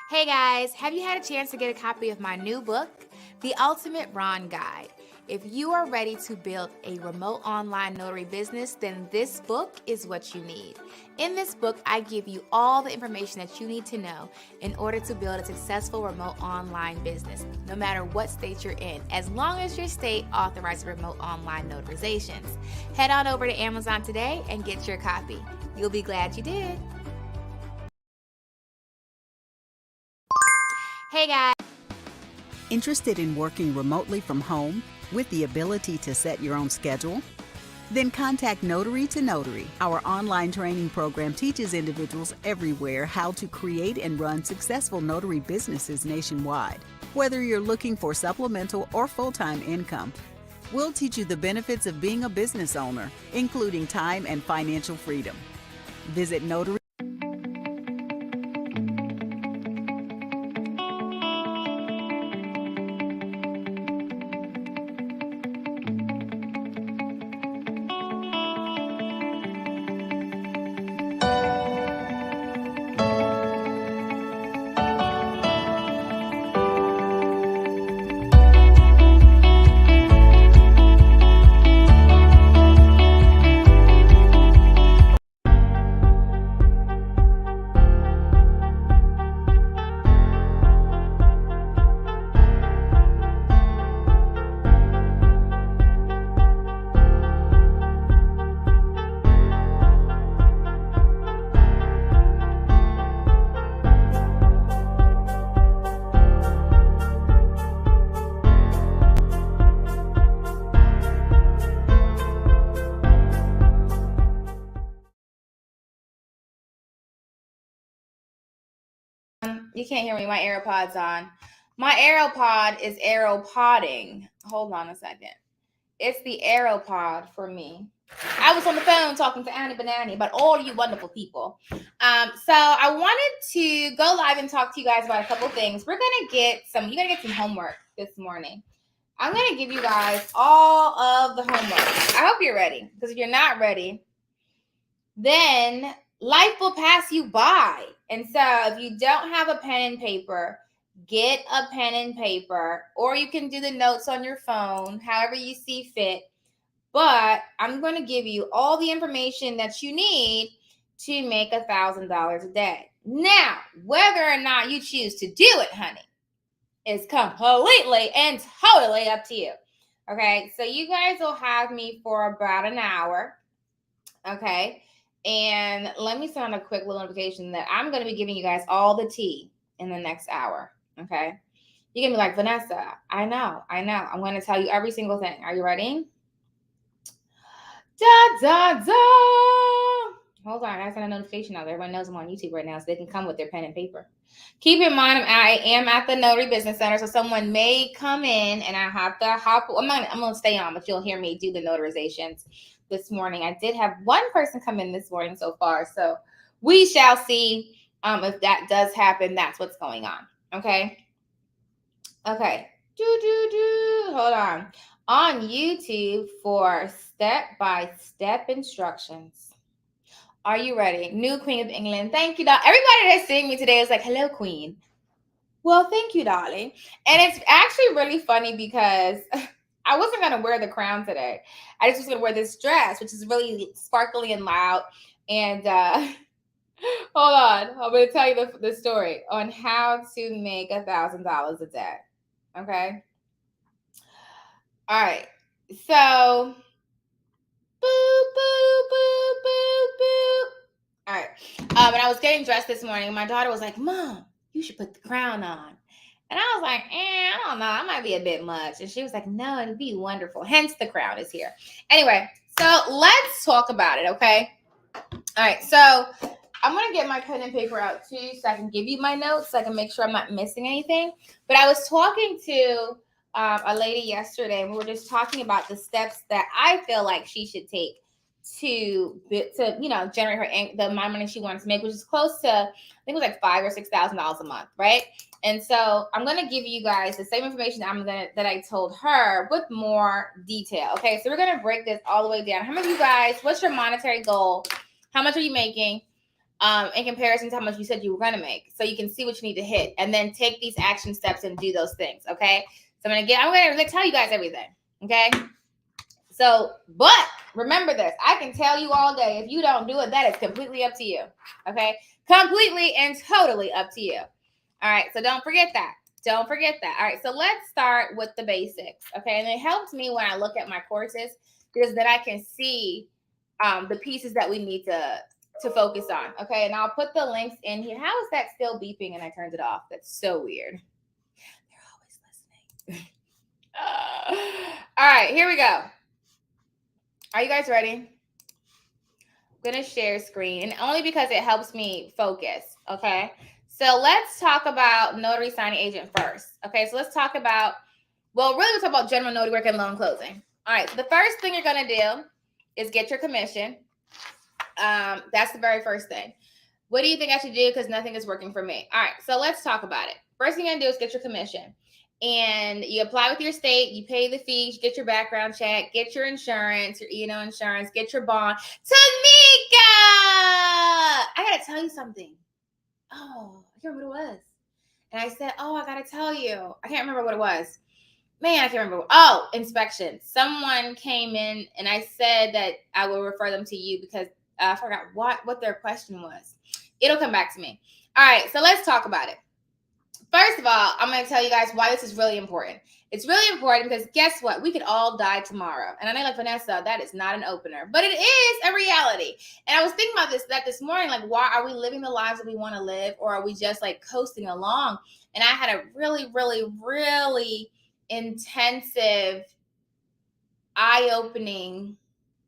Hey guys, have you had a chance to get a copy of my new book, The Ultimate Ron Guide? If you are ready to build a remote online notary business, then this book is what you need. In this book, I give you all the information that you need to know in order to build a successful remote online business, no matter what state you're in, as long as your state authorizes remote online notarizations. Head on over to Amazon today and get your copy. You'll be glad you did. Hey guys. Interested in working remotely from home with the ability to set your own schedule? Then contact Notary to Notary. Our online training program teaches individuals everywhere how to create and run successful notary businesses nationwide. Whether you're looking for supplemental or full-time income, we'll teach you the benefits of being a business owner, including time and financial freedom. Visit Notary. You can't hear me. My AirPod's on. My AirPod is AirPodding. Hold on a second. It's the AirPod for me. I was on the phone talking to Annie Banani about all you wonderful people. So I wanted to go live and talk to you guys about a couple things. You're gonna get some homework this morning. I'm gonna give you guys all of the homework. I hope you're ready, because if you're not ready, then life will pass you by. And so if you don't have a pen and paper, get a pen and paper, or you can do the notes on your phone, however you see fit. But I'm going to give you all the information that you need to make $1,000 a day. Now, whether or not you choose to do it, honey, is completely and totally up to you. Okay, so you guys will have me for about an hour. Okay. And let me send a quick little notification that I'm going to be giving you guys all the tea in the next hour. Okay. You're going to be like, Vanessa, I know. I'm going to tell you every single thing. Are you ready? Da. Hold on. I sent a notification out there. Everyone knows I'm on YouTube right now, so they can come with their pen and paper. Keep in mind, I am at the Notary Business Center, so someone may come in and I have to hop. I'm going to stay on, but you'll hear me do the notarizations this morning. I did have one person come in this morning so far, so we shall see if that does happen. That's what's going on. Okay. Hold on YouTube for step-by-step instructions. Are you ready? New Queen of England. Thank you, doll. Everybody that's seeing me today is like, hello, Queen. Well, thank you, darling. And it's actually really funny because I wasn't going to wear the crown today. I just was going to wear this dress, which is really sparkly and loud. And hold on. I'm going to tell you the story on how to make $1,000 a day. Okay. All right. So, boop. All right. And I was getting dressed this morning. My daughter was like, Mom, you should put the crown on. And I was like, I don't know. That might be a bit much. And she was like, no, it'd be wonderful. Hence, the crown is here. Anyway, so let's talk about it, okay? All right. So I'm going to get my pen and paper out too so I can give you my notes so I can make sure I'm not missing anything. But I was talking to a lady yesterday, and we were just talking about the steps that I feel like she should take to generate the amount of money she wants to make, which is close to, I think it was like $5,000 or $6,000 a month, right? And so I'm going to give you guys the same information that I told her with more detail. Okay, so we're going to break this all the way down. How many of you guys, what's your monetary goal? How much are you making? in comparison to how much you said you were going to make. So you can see what you need to hit and then take these action steps and do those things. Okay. So I'm going to tell you guys everything. Okay. So, but remember this, I can tell you all day, if you don't do it, that is completely up to you. Okay. Completely and totally up to you. All right. So don't forget that. Don't forget that. All right. So let's start with the basics. Okay. And it helps me when I look at my courses because then I can see the pieces that we need to focus on. Okay. And I'll put the links in here. How is that still beeping and I turned it off? That's so weird. They're always listening. All right. Here we go. Are you guys ready? I'm going to share screen, and only because it helps me focus, okay? So let's talk about notary signing agent first, okay? So let's talk about, well, really we'll talk about general notary work and loan closing. All right, so the first thing you're going to do is get your commission. That's the very first thing. What do you think I should do? Because nothing is working for me. All right, so let's talk about it. First thing you're going to do is get your commission. And you apply with your state, you pay the fees, get your background check, get your insurance, your E&O insurance, get your bond. Tamika! I got to tell you something. Oh, I can't remember what it was. And I said, I got to tell you. I can't remember what it was. Man, I can't remember. Oh, inspection. Someone came in and I said that I will refer them to you because I forgot what their question was. It'll come back to me. All right, so let's talk about it. First of all, I'm going to tell you guys why this is really important. It's really important because guess what? We could all die tomorrow. And I know, like Vanessa, that is not an opener, but it is a reality. And I was thinking about this morning, like, why are we living the lives that we want to live, or are we just like coasting along? And I had a really, really, really intensive, eye-opening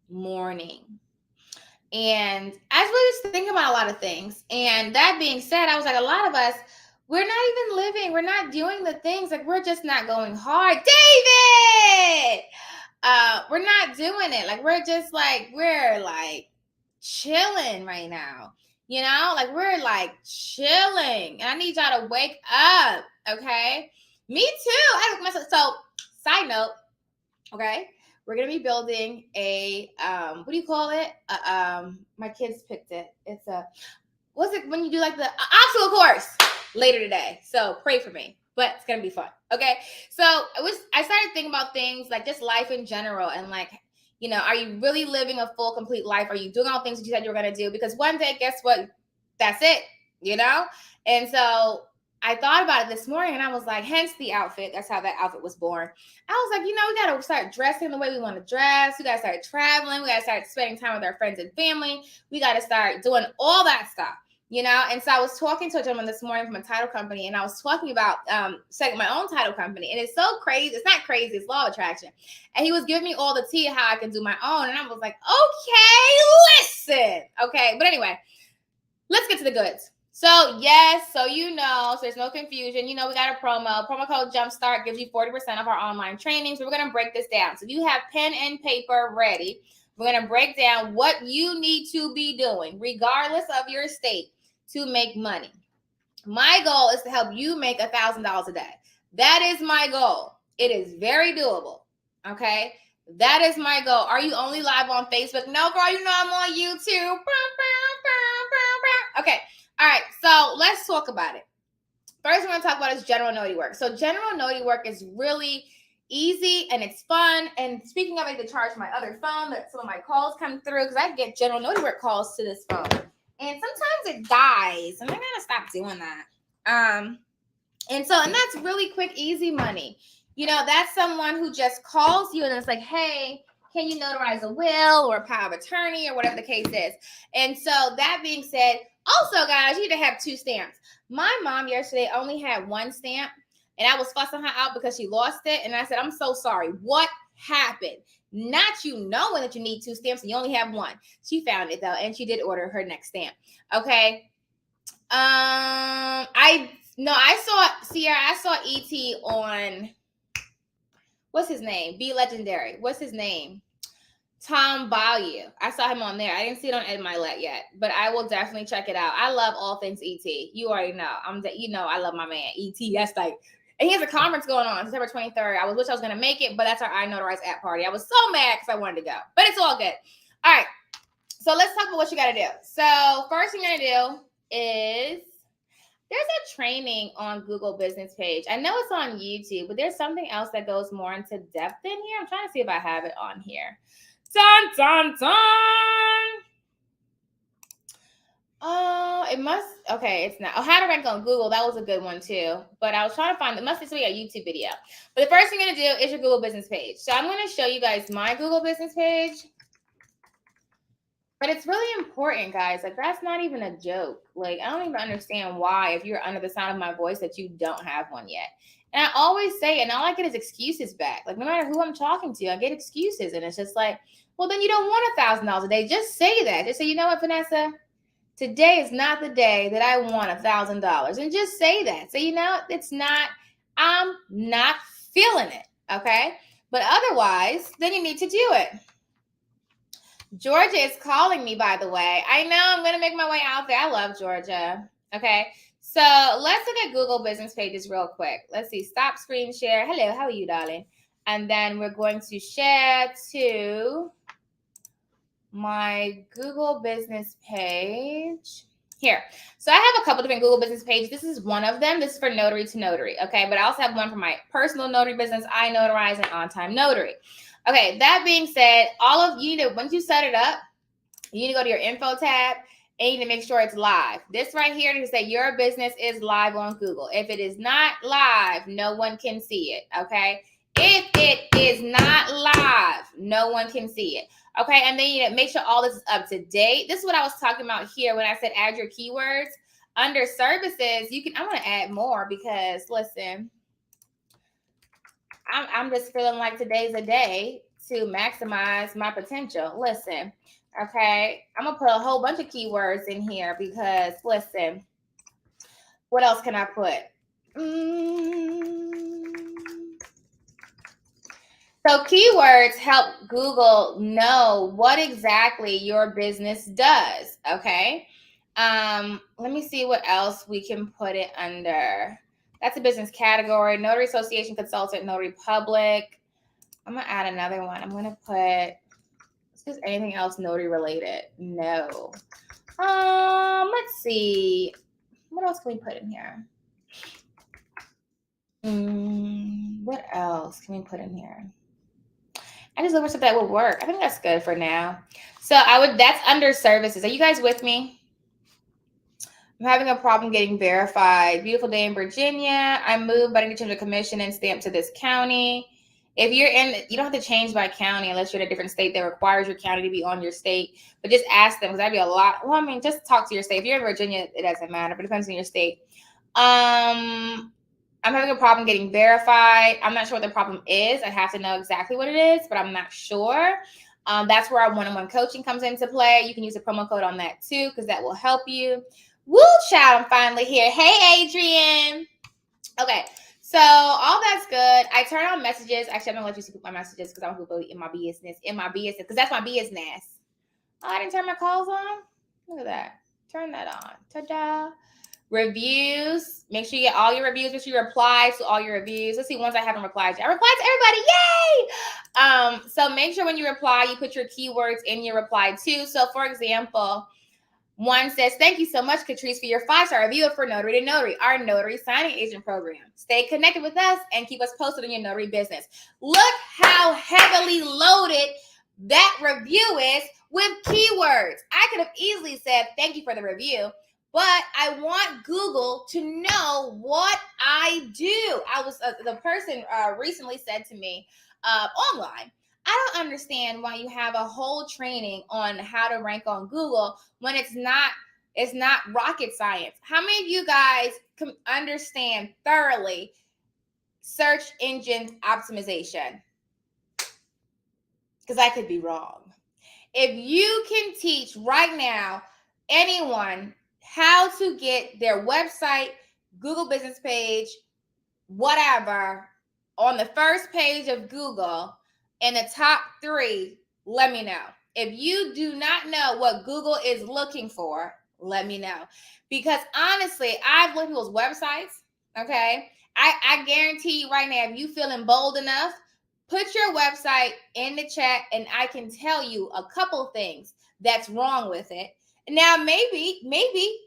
morning. And I was just thinking about a lot of things. And that being said, I was like, a lot of us, we're not even living. We're not doing the things. Like, we're just not going hard. David! We're not doing it. Like, we're like chilling right now. You know? Like, we're like chilling. And I need y'all to wake up. Okay? Me too. So, side note. Okay? We're going to be building a, what do you call it? My kids picked it. It's what's it when you do like the obstacle course later today. So pray for me, but it's going to be fun. Okay. So I started thinking about things like just life in general. And like, you know, are you really living a full, complete life? Are you doing all the things that you said you were going to do? Because one day, guess what? That's it, you know? And so I thought about it this morning and I was like, hence the outfit. That's how that outfit was born. I was like, you know, we got to start dressing the way we want to dress. We got to start traveling. We got to start spending time with our friends and family. We got to start doing all that stuff, you know? And so I was talking to a gentleman this morning from a title company, and I was talking about setting my own title company. And it's so crazy. It's not crazy. It's law of attraction. And he was giving me all the tea of how I can do my own. And I was like, okay, listen. Okay. But anyway, let's get to the goods. So yes, so you know, so there's no confusion. You know, we got a promo code Jumpstart gives you 40% of our online training. So we're going to break this down. So if you have pen and paper ready, we're going to break down what you need to be doing, regardless of your state, to make money. My goal is to help you make $1,000 a day. That is my goal. It is very doable. Okay. That is my goal. Are you only live on Facebook? No, girl, you know I'm on YouTube. Okay. All right. So let's talk about it. First, we're going to talk about is general notary work. So general notary work is really easy and it's fun. And speaking of, I need to charge my other phone that some of my calls come through because I get general notary work calls to this phone. And sometimes it dies. And I'm going to stop doing that. And that's really quick, easy money. You know, that's someone who just calls you and it's like, hey, can you notarize a will or a power of attorney or whatever the case is? And so that being said, also, guys, you need to have 2 stamps. My mom yesterday only had 1 stamp, and I was fussing her out because she lost it. And I said, I'm so sorry. What happened? Not you knowing that you need 2 stamps and you only have 1. She found it, though, and she did order her next stamp. Okay. I saw E.T. on, what's his name? Be Legendary. What's his name? Tom Bayou. I saw him on there. I didn't see it on Ed Milet yet, but I will definitely check it out. I love all things E.T. You already know. I love my man E.T. That's like, and he has a conference going on September 23rd. I wish I was going to make it, but that's our I Notarize app party. I was so mad because I wanted to go, but it's all good. All right. So let's talk about what you got to do. So first thing you're going to do is there's a training on Google business page. I know it's on YouTube, but there's something else that goes more into depth in here. I'm trying to see if I have it on here. Dun, dun, dun. Oh, it must. Okay, it's not. Oh, how to rank on Google. That was a good one too. But I was trying to find. It must be a YouTube video. But the first thing you're gonna do is your Google business page. So I'm gonna show you guys my Google business page. But it's really important, guys. Like, that's not even a joke. Like, I don't even understand why, if you're under the sound of my voice, that you don't have one yet. And I always say, and all I get is excuses back. Like, no matter who I'm talking to, I get excuses. And it's just like, well, then you don't want $1,000 a day. Just say that. Just say, you know what, Vanessa? Today is not the day that I want $1,000. And just say that. Say, you know, it's not, I'm not feeling it. Okay. But otherwise, then you need to do it. Georgia is calling me, by the way. I know I'm going to make my way out there. I love Georgia. Okay. So let's look at Google business pages real quick. Let's see. Stop screen share. Hello. How are you, darling? And then we're going to share to my Google business page here. So I have a couple different Google business pages. This is one of them. This is for Notary to Notary. Okay. But I also have one for my personal notary business. I notarize and on-time notary. Okay, that being said, once you set it up, you need to go to your info tab and you need to make sure it's live. This right here to say your business is live on Google. If it is not live, no one can see it. Okay. If it is not live, no one can see it. Okay. And then you need to make sure all this is up to date. This is what I was talking about here when I said add your keywords. Under services, I want to add more because listen, I'm just feeling like today's a day to maximize my potential. Listen, okay, I'm gonna put a whole bunch of keywords in here because listen, what else can I put? So keywords help Google know what exactly your business does. Okay. Let me see what else we can put it under. That's a business category. Notary Association Consultant, Notary Public. I'm going to add another one. I'm going to put, is anything else notary related? No. Let's see. What else can we put in here? What else can we put in here? I just look for something that would work. I think that's good for now. So that's under services. Are you guys with me? I'm having a problem getting verified. Beautiful day in Virginia. I moved, but I need to change the commission and stamp to this county. If you're you don't have to change by county unless you're in a different state that requires your county to be on your state. But just ask them because that'd be a lot. Well, I mean, just talk to your state. If you're in Virginia, it doesn't matter, but it depends on your state. I'm having a problem getting verified. I'm not sure what the problem is. I have to know exactly what it is, but I'm not sure. That's where our one-on-one coaching comes into play. You can use a promo code on that too because that will help you. Woo, child, I'm finally here. Hey, Adrian. Okay, so all that's good. I turn on messages. Actually, I'm gonna let you see my messages because I'm gonna in my business, because that's my business. Oh, I didn't turn my calls on. Look at that. Turn that on. Ta-da. Reviews. Make sure you get all your reviews. Make sure you reply to all your reviews. Let's see ones I haven't replied to. I replied to everybody. Yay! So make sure when you reply, you put your keywords in your reply too. So for example, one says, thank you so much, Catrice, for your 5-star review for Notary to Notary, our notary signing agent program. Stay connected with us and keep us posted on your notary business. Look how heavily loaded that review is with keywords. I could have easily said, thank you for the review, but I want Google to know what I do. The person recently said to me online, I don't understand why you have a whole training on how to rank on Google when it's not rocket science. How many of you guys can understand thoroughly search engine optimization? Because I could be wrong. If you can teach right now anyone how to get their website, Google business page, whatever, on the first page of Google in the top 3, let me know. If you do not know what Google is looking for, let me know. Because honestly, I've looked at those websites, okay? I guarantee you right now, if you feeling bold enough, Put your website in the chat and I can tell you a couple things that's wrong with it. Now, maybe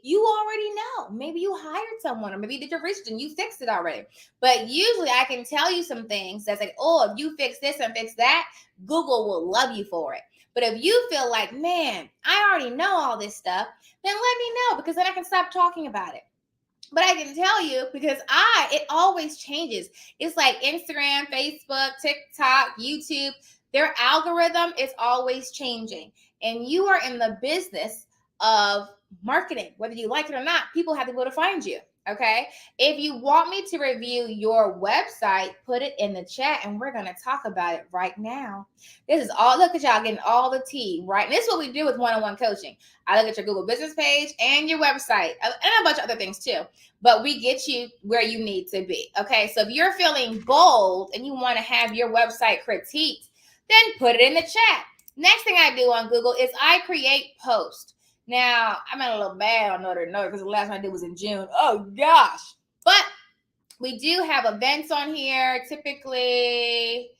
you already know. Maybe you hired someone, or maybe you did your research and you fixed it already. But usually I can tell you some things that's like, oh, if you fix this and fix that, Google will love you for it. But if you feel like, man, I already know all this stuff, then let me know, because then I can stop talking about it. But I can tell you, because it always changes. It's like Instagram, Facebook, TikTok, YouTube. Their algorithm is always changing. And you are in the business of marketing. Whether you like it or not, people have to be able to find you. Okay. If you want me to review your website, put it in the chat and we're going to talk about it right now. This is all, look at y'all getting all the tea, right? And this is what we do with one-on-one coaching. I look at your Google business page and your website and a bunch of other things too, but we get you where you need to be. Okay. So if you're feeling bold and you want to have your website critiqued, then put it in the chat. Next thing I do on Google is I create posts. Now, I'm in a little bad on Notary because the last one I did was in June. Oh, gosh. But we do have events on here. Typically,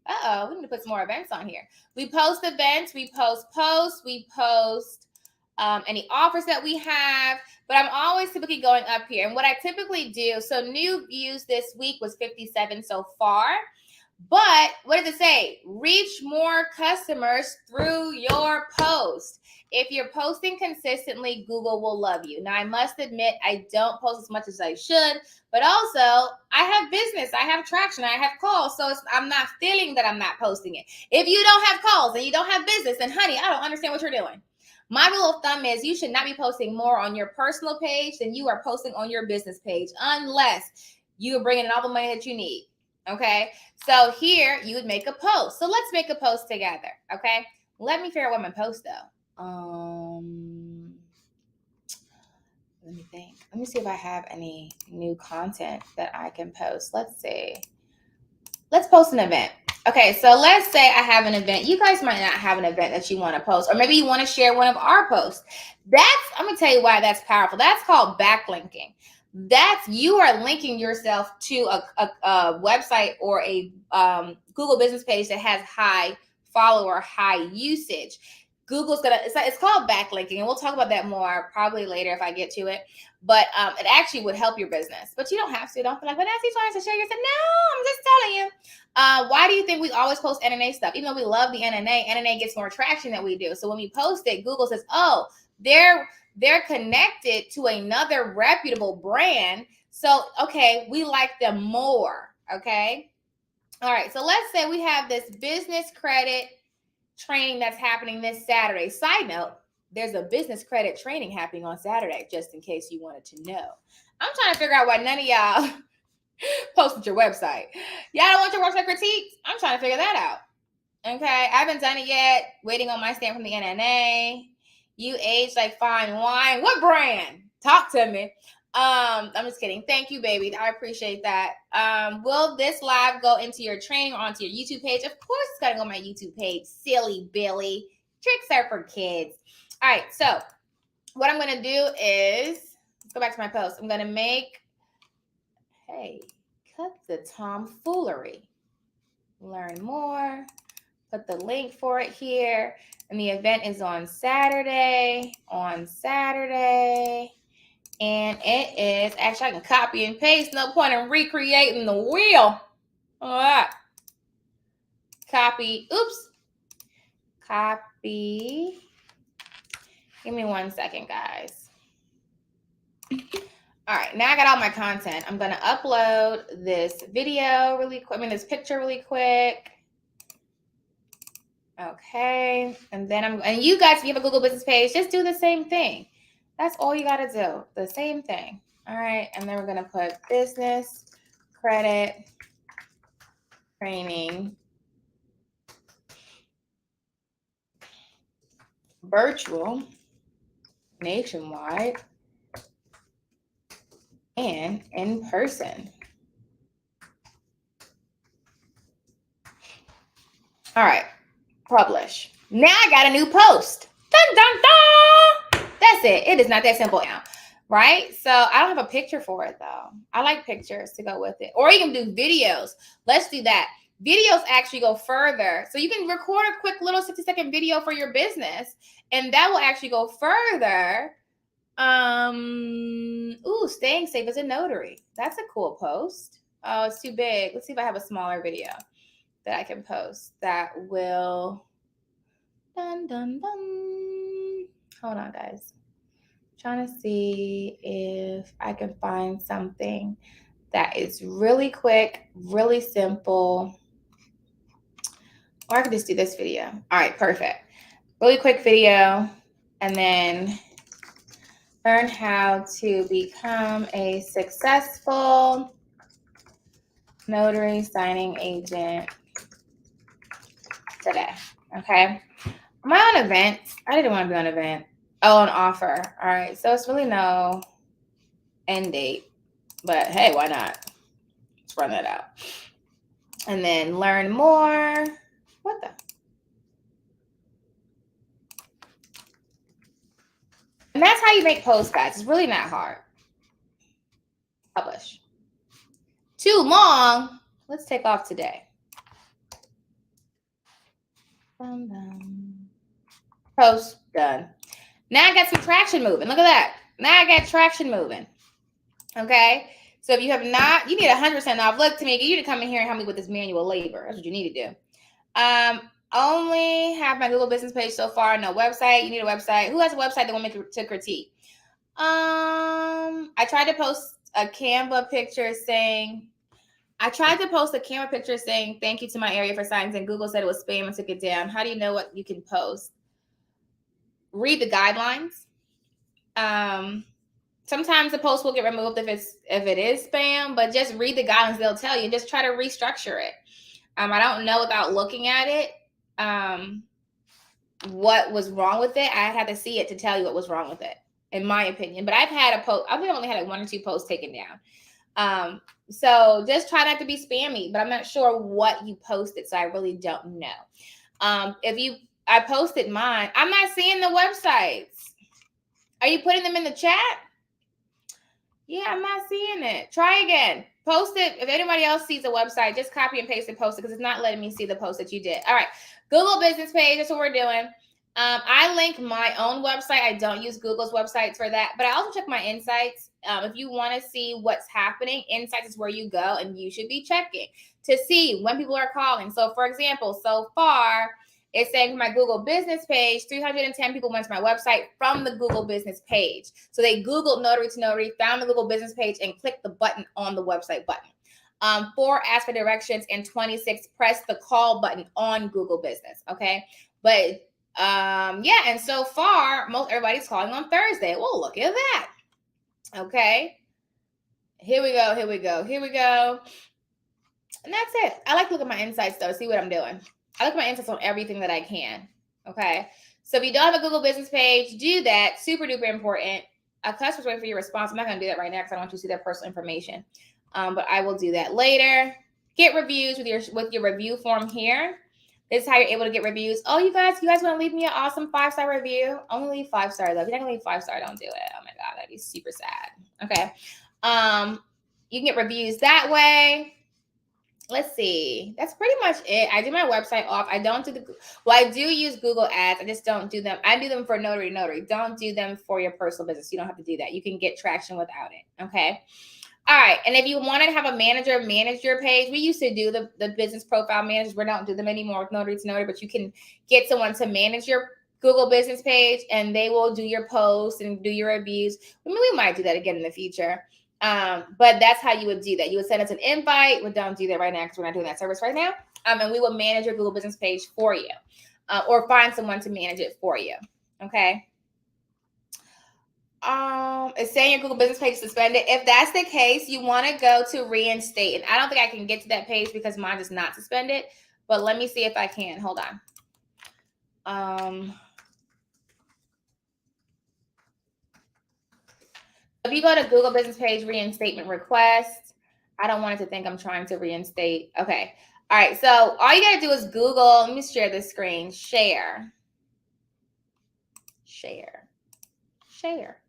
we need to put some more events on here. We post events. We post posts. We post any offers that we have. But I'm always typically going up here. And what I typically do, so new views this week was 57 so far. But what does it say? Reach more customers through your post. If you're posting consistently, Google will love you. Now, I must admit, I don't post as much as I should, but also I have business, I have traction, I have calls, so I'm not feeling that I'm not posting it. If you don't have calls and you don't have business, then honey, I don't understand what you're doing. My rule of thumb is you should not be posting more on your personal page than you are posting on your business page, unless you are bringing in all the money that you need. Okay, so here you would make a post. So let's make a post together. Okay, let me figure out what my post though. Let me think. Let me see if I have any new content that I can post. Let's see. Let's post an event. Okay, so let's say I have an event. You guys might not have an event that you want to post, or maybe you want to share one of our posts. I'm gonna tell you why that's powerful. That's called backlinking. You are linking yourself to a website or a Google business page that has high follower, high usage. Google's it's called backlinking, and we'll talk about that more probably later if I get to it. But it actually would help your business, but you don't have to. Don't feel like, but Nancy's trying to share yourself. No, I'm just telling you. Why do you think we always post NNA stuff? Even though we love the NNA gets more traction than we do. So when we post it, Google says, oh, they're connected to another reputable brand. So, okay, we like them more. Okay. All right. So let's say we have this business credit training that's happening this Saturday. Side note, there's a business credit training happening on Saturday, just in case you wanted to know. I'm trying to figure out why none of y'all posted your website. Y'all don't want your website critiqued? I'm trying to figure that out. Okay. I haven't done it yet. Waiting on my stamp from the NNA. You age like fine wine. What brand? Talk to me. I'm just kidding. Thank you, baby. I appreciate that. Will this live go into your training or onto your YouTube page? Of course it's got to go on my YouTube page. Silly Billy. Tricks are for kids. All right. So what I'm going to do is, let's go back to my post. I'm going to make, hey, cut the tomfoolery. Learn more. Put the link for it here. And the event is on Saturday. And it is, actually I can copy and paste. No point in recreating the wheel. All right. Copy. Oops. Copy. Give me 1 second, guys. All right. Now I got all my content. I'm going to upload this video really quick. This picture really quick. Okay, and then and you guys, if you have a Google business page, just do the same thing. That's all you got to do, the same thing. All right, and then we're going to put business credit training virtual nationwide and in person. All right. Publish. Now I got a new post. Dun, dun, dun. That's it. It is not that simple now, right? So I don't have a picture for it though. I like pictures to go with it. Or you can do videos. Let's do that. Videos actually go further. So you can record a quick little 60-second video for your business, and that will actually go further. Staying safe as a notary. That's a cool post. Oh, it's too big. Let's see if I have a smaller video that I can post that will. Dun dun dun. Hold on, guys. Trying to see if I can find something that is really quick, really simple. Or I could just do this video. All right, perfect. Really quick video, and then learn how to become a successful notary signing agent today. Okay. Am I on events? I didn't want to be on event. Oh, an offer. All right. So it's really no end date, but hey, why not? Let's run that out. And then learn more. What the? And that's how you make posts, guys. It's really not hard. Publish. Too long. Let's take off today. Post done. Now I got some traction moving. Look at that. Now I got traction moving. Okay. So if you have not, you need 100% off. Look, Tamika, you need to come in here and help me with this manual labor. That's what you need to do. Only have my Google business page so far. No website. You need a website. Who has a website that want me to critique? I tried to post a Canva picture saying, thank you to my area for signs, and Google said it was spam and took it down. How do you know what you can post? Read the guidelines. Sometimes the post will get removed if it is spam, but just read the guidelines. They'll tell you. Just try to restructure it. I don't know without looking at it what was wrong with it. I had to see it to tell you what was wrong with it, in my opinion. But I've had a post. I've only had like 1 or 2 posts taken down. So just try not to be spammy. But I'm not sure what you posted, so I really don't know. I posted mine. I'm not seeing the websites. Are you putting them in the chat? Yeah, I'm not seeing it. Try again. Post it. If anybody else sees a website, just copy and paste and post it because it's not letting me see the post that you did. All right. Google business page. That's what we're doing. I link my own website. I don't use Google's websites for that, but I also check my insights. If you want to see what's happening, insights is where you go, and you should be checking to see when people are calling. So, for example, so far, it's saying for my Google business page, 310 people went to my website from the Google business page. So they Googled Notary to Notary, found the Google business page, and clicked the button on the website button. 4 asked for directions, and 26 pressed the call button on Google business. Okay. But yeah, and so far, most everybody's calling on Thursday. Well, look at that. Okay. Here we go. And that's it. I like to look at my insights though, to see what I'm doing. I look at my insights on everything that I can. Okay. So if you don't have a Google business page, do that. Super duper important. A customer's waiting for your response. I'm not going to do that right now because I don't want you to see their personal information. But I will do that later. Get reviews with your review form here. This is how you're able to get reviews. Oh, you guys want to leave me an awesome 5-star review? Only leave 5-star though. If you're not gonna leave 5-star, don't do it. Oh my God, that'd be super sad. Okay. You can get reviews that way. Let's see. That's pretty much it. I do my website off. I don't do I do use Google ads. I just don't do them. I do them for notary. Don't do them for your personal business. You don't have to do that. You can get traction without it. Okay. All right. And if you want to have a manager manage your page, we used to do the business profile managers. We don't do them anymore with Notary to Notary, but you can get someone to manage your Google business page and they will do your posts and do your reviews. I mean, we might do that again in the future. But that's how you would do that. You would send us an invite. We don't do that right now because we're not doing that service right now. And we will manage your Google business page for you or find someone to manage it for you. Okay. It's saying your Google business page is suspended. If that's the case, you want to go to reinstate. And I don't think I can get to that page because mine is not suspended. But let me see if I can. Hold on. If you go to Google business page reinstatement request, I don't want it to think I'm trying to reinstate. Okay. All right. So all you got to do is Google. Let me share this screen. Share. There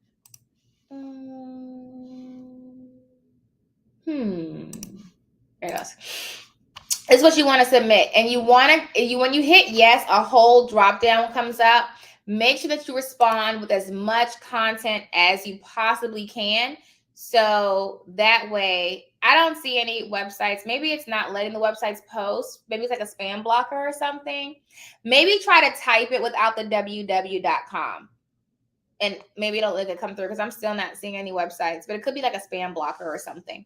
it goes. It's what you want to submit. And when you hit yes, a whole drop down comes up. Make sure that you respond with as much content as you possibly can. So that way, I don't see any websites. Maybe it's not letting the websites post. Maybe it's like a spam blocker or something. Maybe try to type it without the www.com. And maybe it'll let it come through, because I'm still not seeing any websites, but it could be like a spam blocker or something.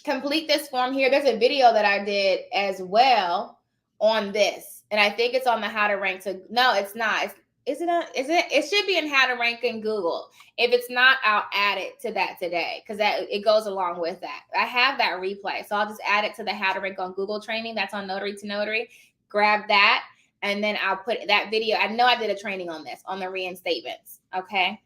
Complete this form here. There's a video that I did as well on this, and I think it's on the how to rank to. No, it's not. Is it? It should be in how to rank in Google. If it's not, I'll add it to that today, because that it goes along with that. I have that replay, so I'll just add it to the how to rank on Google training. That's on Notary to Notary. Grab that, and then I'll put that video. I know I did a training on this, on the reinstatements. Okay.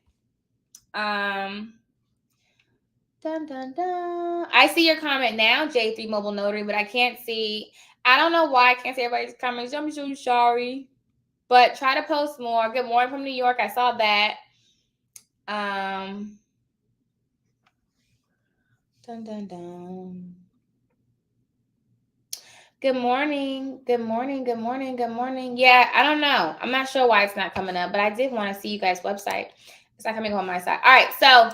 Dun, dun, dun. I see your comment now, J3 Mobile Notary, but I can't see. I don't know why I can't see everybody's comments. I'm so sorry. But try to post more. Good morning from New York. I saw that. Dun, dun, dun. Good morning. Good morning. Good morning. Good morning. Yeah, I don't know. I'm not sure why it's not coming up, but I did want to see you guys' website. It's not coming on my side. All right, so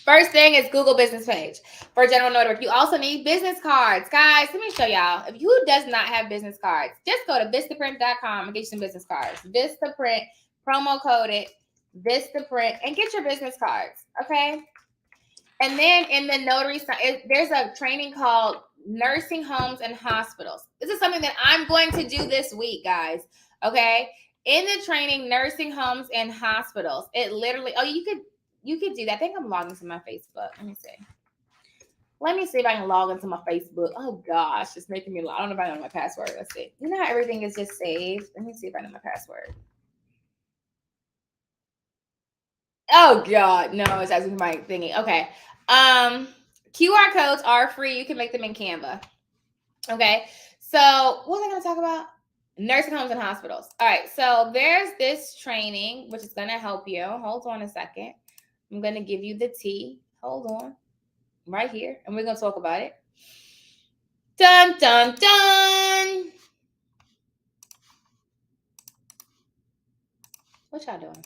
first thing is Google business page for general notary. You also need business cards. Guys, let me show y'all. If who does not have business cards, just go to vistaprint.com and get you some business cards. Vistaprint, promo code it, Vistaprint, and get your business cards, okay? And then in the notary side, there's a training called Nursing Homes and Hospitals. This is something that I'm going to do this week, guys, okay? In the training, Nursing Homes and Hospitals, it literally, you could do that. I think I'm logging to my Facebook. Let me see. Let me see if I can log into my Facebook. Oh gosh, it's making me log. I don't know if I know my password. Let's see. You know how everything is just saved? Let me see if I know my password. Oh God, no, it's asking for my thingy. Okay. QR codes are free. You can make them in Canva. Okay. So what was I going to talk about? Nursing homes and hospitals. All right. So there's this training, which is going to help you. Hold on a second. I'm going to give you the T. Hold on. Right here. And we're going to talk about it. Dun, dun, dun. What y'all doing?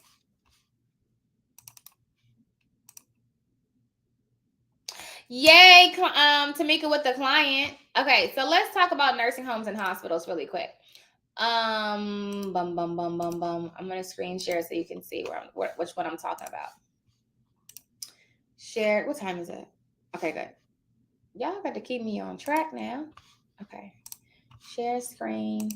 Yay, Tamika with the client. Okay, so let's talk about nursing homes and hospitals really quick. I'm gonna screen share so you can see which one I'm talking about. Share. What time is it? Okay, good. Y'all got to keep me on track now. Okay. Share screen.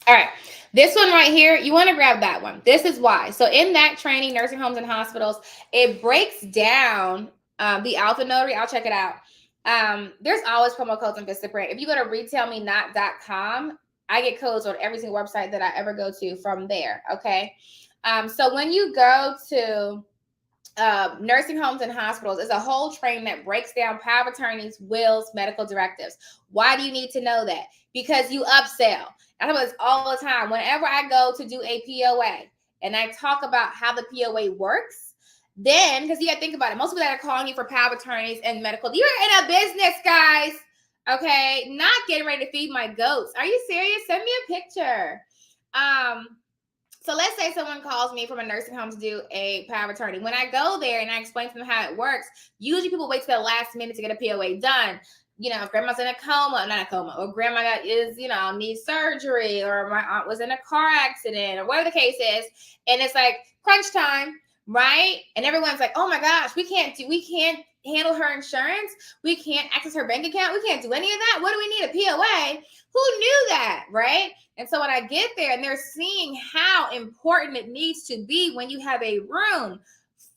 All right. This one right here, you want to grab that one. This is why. So in that training, nursing homes and hospitals, it breaks down the Alpha Notary. I'll check it out. There's always promo codes on Vistaprint. If you go to retailmenot.com, I get codes on every single website that I ever go to from there. Okay. So when you go to nursing homes and hospitals, is a whole training that breaks down power of attorneys, wills, medical directives. Why do you need to know that? Because you upsell. I talk about this all the time. Whenever I go to do a POA and I talk about how the POA works, then, because you got to think about it, most people that are calling you for power of attorneys and medical, you're in a business, guys. Okay, not getting ready to feed my goats. Are you serious? Send me a picture. So let's say someone calls me from a nursing home to do a power of attorney. When I go there and I explain to them how it works, usually people wait till the last minute to get a POA done. You know, if grandma's in a coma, not a coma, or grandma needs surgery, or my aunt was in a car accident, or whatever the case is, and it's like crunch time, right? And everyone's like, oh my gosh, we can't handle her insurance. We can't access her bank account. We can't do any of that. What do we need? A POA? Who knew that, right? And so when I get there and they're seeing how important it needs to be when you have a room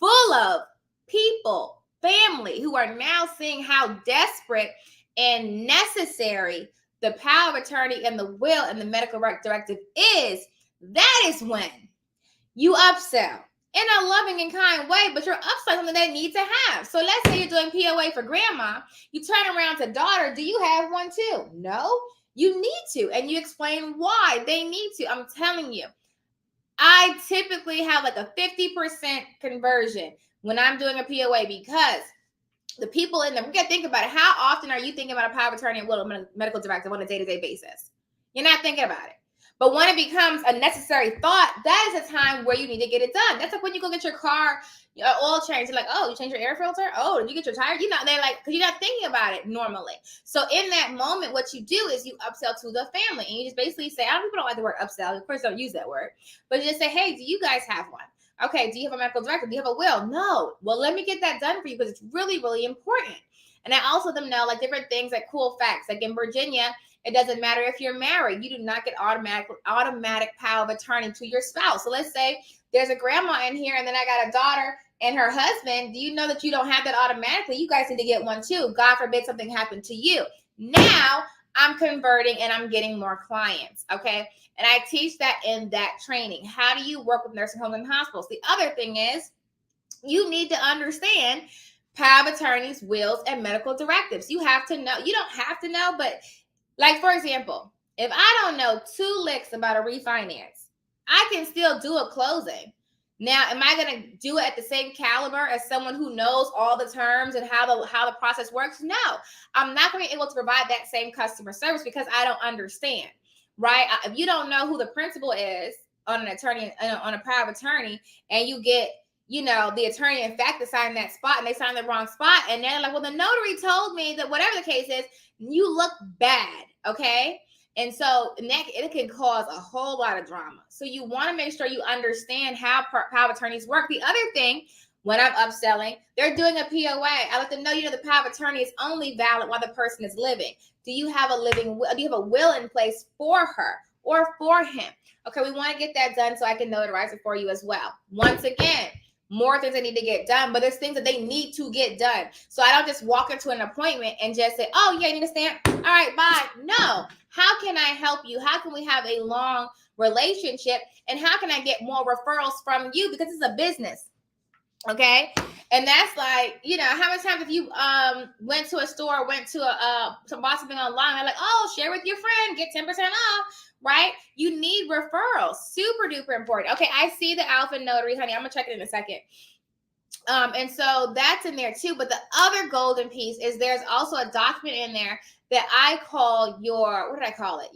full of people, family, who are now seeing how desperate and necessary the power of attorney and the will and the medical directive is, that is when you upsell in a loving and kind way, but you're upselling something they need to have. So let's say you're doing POA for grandma. You turn around to daughter. Do you have one too? No. You need to, and you explain why they need to. I'm telling you, I typically have like a 50% conversion when I'm doing a POA, because the people in them. We got to think about it. How often are you thinking about a power of attorney and will a medical directive on a day-to-day basis? You're not thinking about it. But when it becomes a necessary thought, that is a time where you need to get it done. That's like when you go get your car oil change. You're like, oh, you change your air filter? Oh, did you get your tire? You know, they're like, because you're not thinking about it normally. So in that moment, what you do is you upsell to the family. And you just basically say, I don't people don't like the word upsell. Of course, don't use that word. But you just say, hey, do you guys have one? Okay, do you have a medical director? Do you have a will? No. Well, let me get that done for you because it's really, really important. And I also let them know like different things, like cool facts. Like in Virginia, it doesn't matter if you're married. You do not get automatic power of attorney to your spouse. So let's say there's a grandma in here and then I got a daughter and her husband. Do you know that you don't have that automatically? You guys need to get one too. God forbid something happened to you. Now I'm converting and I'm getting more clients. Okay. And I teach that in that training. How do you work with nursing homes and hospitals? The other thing is you need to understand power of attorneys, wills, and medical directives. You have to know. You don't have to know, but like, for example, if I don't know 2 licks about a refinance, I can still do a closing. Now, am I going to do it at the same caliber as someone who knows all the terms and how the process works? No, I'm not going to be able to provide that same customer service because I don't understand, right? If you don't know who the principal is on an attorney, on a power of attorney, and you get the attorney, in fact, to sign that spot and they sign the wrong spot. And they're like, well, the notary told me that whatever the case is, you look bad. Okay. And so it can cause a whole lot of drama. So you want to make sure you understand how power of attorneys work. The other thing, when I'm upselling, they're doing a POA. I let them know, the power of attorney is only valid while the person is living. Do you have a will in place for her or for him? Okay, we want to get that done so I can notarize it for you as well. Once again, more things that need to get done, but there's things that they need to get done. So I don't just walk into an appointment and just say, oh, yeah, you need to stamp. All right, bye. No. How can I help you? How can we have a long relationship? And how can I get more referrals from you? Because it's a business. Okay. And that's like, how many times if you went to a store, went to bought something online, they're like, oh, share with your friend, get 10% off, right? You need referrals. Super duper important. Okay, I see the Alpha Notary, honey. I'm gonna check it in a second. And so that's in there too. But the other golden piece is there's also a document in there that I call what did I call it?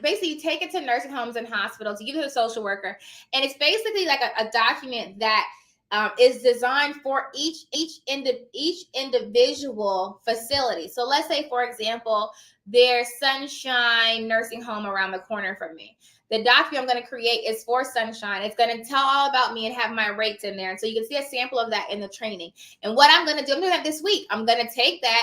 Basically you take it to nursing homes and hospitals, you give it to a social worker, and it's basically like a document that is designed for each individual facility. So let's say, for example, there's Sunshine Nursing Home around the corner from me. The document I'm going to create is for Sunshine. It's going to tell all about me and have my rates in there. And so you can see a sample of that in the training. And what I'm going to do, I'm doing that this week. I'm going to take that,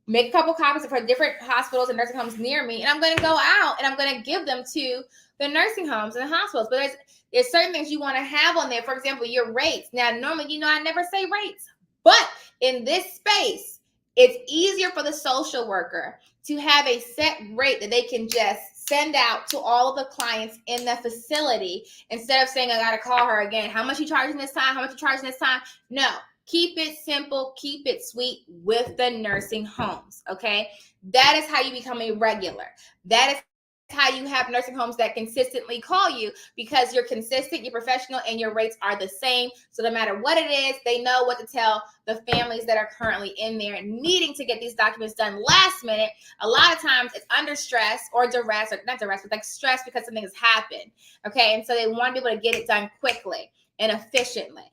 make a couple copies for different hospitals and nursing homes near me, and I'm going to go out and I'm going to give them to the nursing homes and the hospitals. But there's certain things you want to have on there. For example, your rates. Now, normally, I never say rates, but in this space, it's easier for the social worker to have a set rate that they can just send out to all of the clients in the facility instead of saying, I got to call her again. How much you charging this time? How much you charging this time? No. Keep it simple, keep it sweet with the nursing homes, okay? That is how you become a regular. That is how you have nursing homes that consistently call you because you're consistent, you're professional, and your rates are the same. So no matter what it is, they know what to tell the families that are currently in there needing to get these documents done last minute. A lot of times it's under stress or duress, or not duress, but like stress because something has happened, okay? And so they want to be able to get it done quickly and efficiently.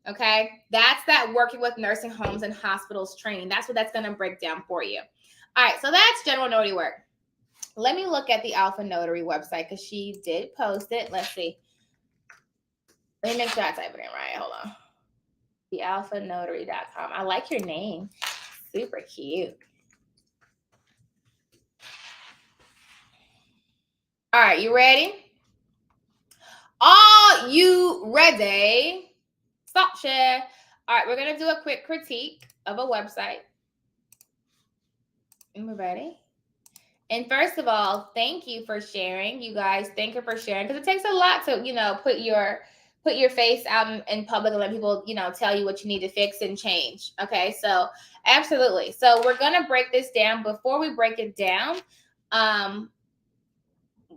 Okay, that's that working with nursing homes and hospitals training. That's what that's going to break down for you. All right, so that's general notary work. Let me look at the Alpha Notary website because she did post it. Let's see. Let me make sure I type it in right. Hold on. TheAlphaNotary.com. I like your name. Super cute. All right, you ready? Are you ready? Stop share. All right, we're going to do a quick critique of a website. And we're ready. And first of all, thank you for sharing, you guys. Thank you for sharing because it takes a lot to, put your face out in public and let people, tell you what you need to fix and change. Okay, so absolutely. So we're going to break this down. Before we break it down,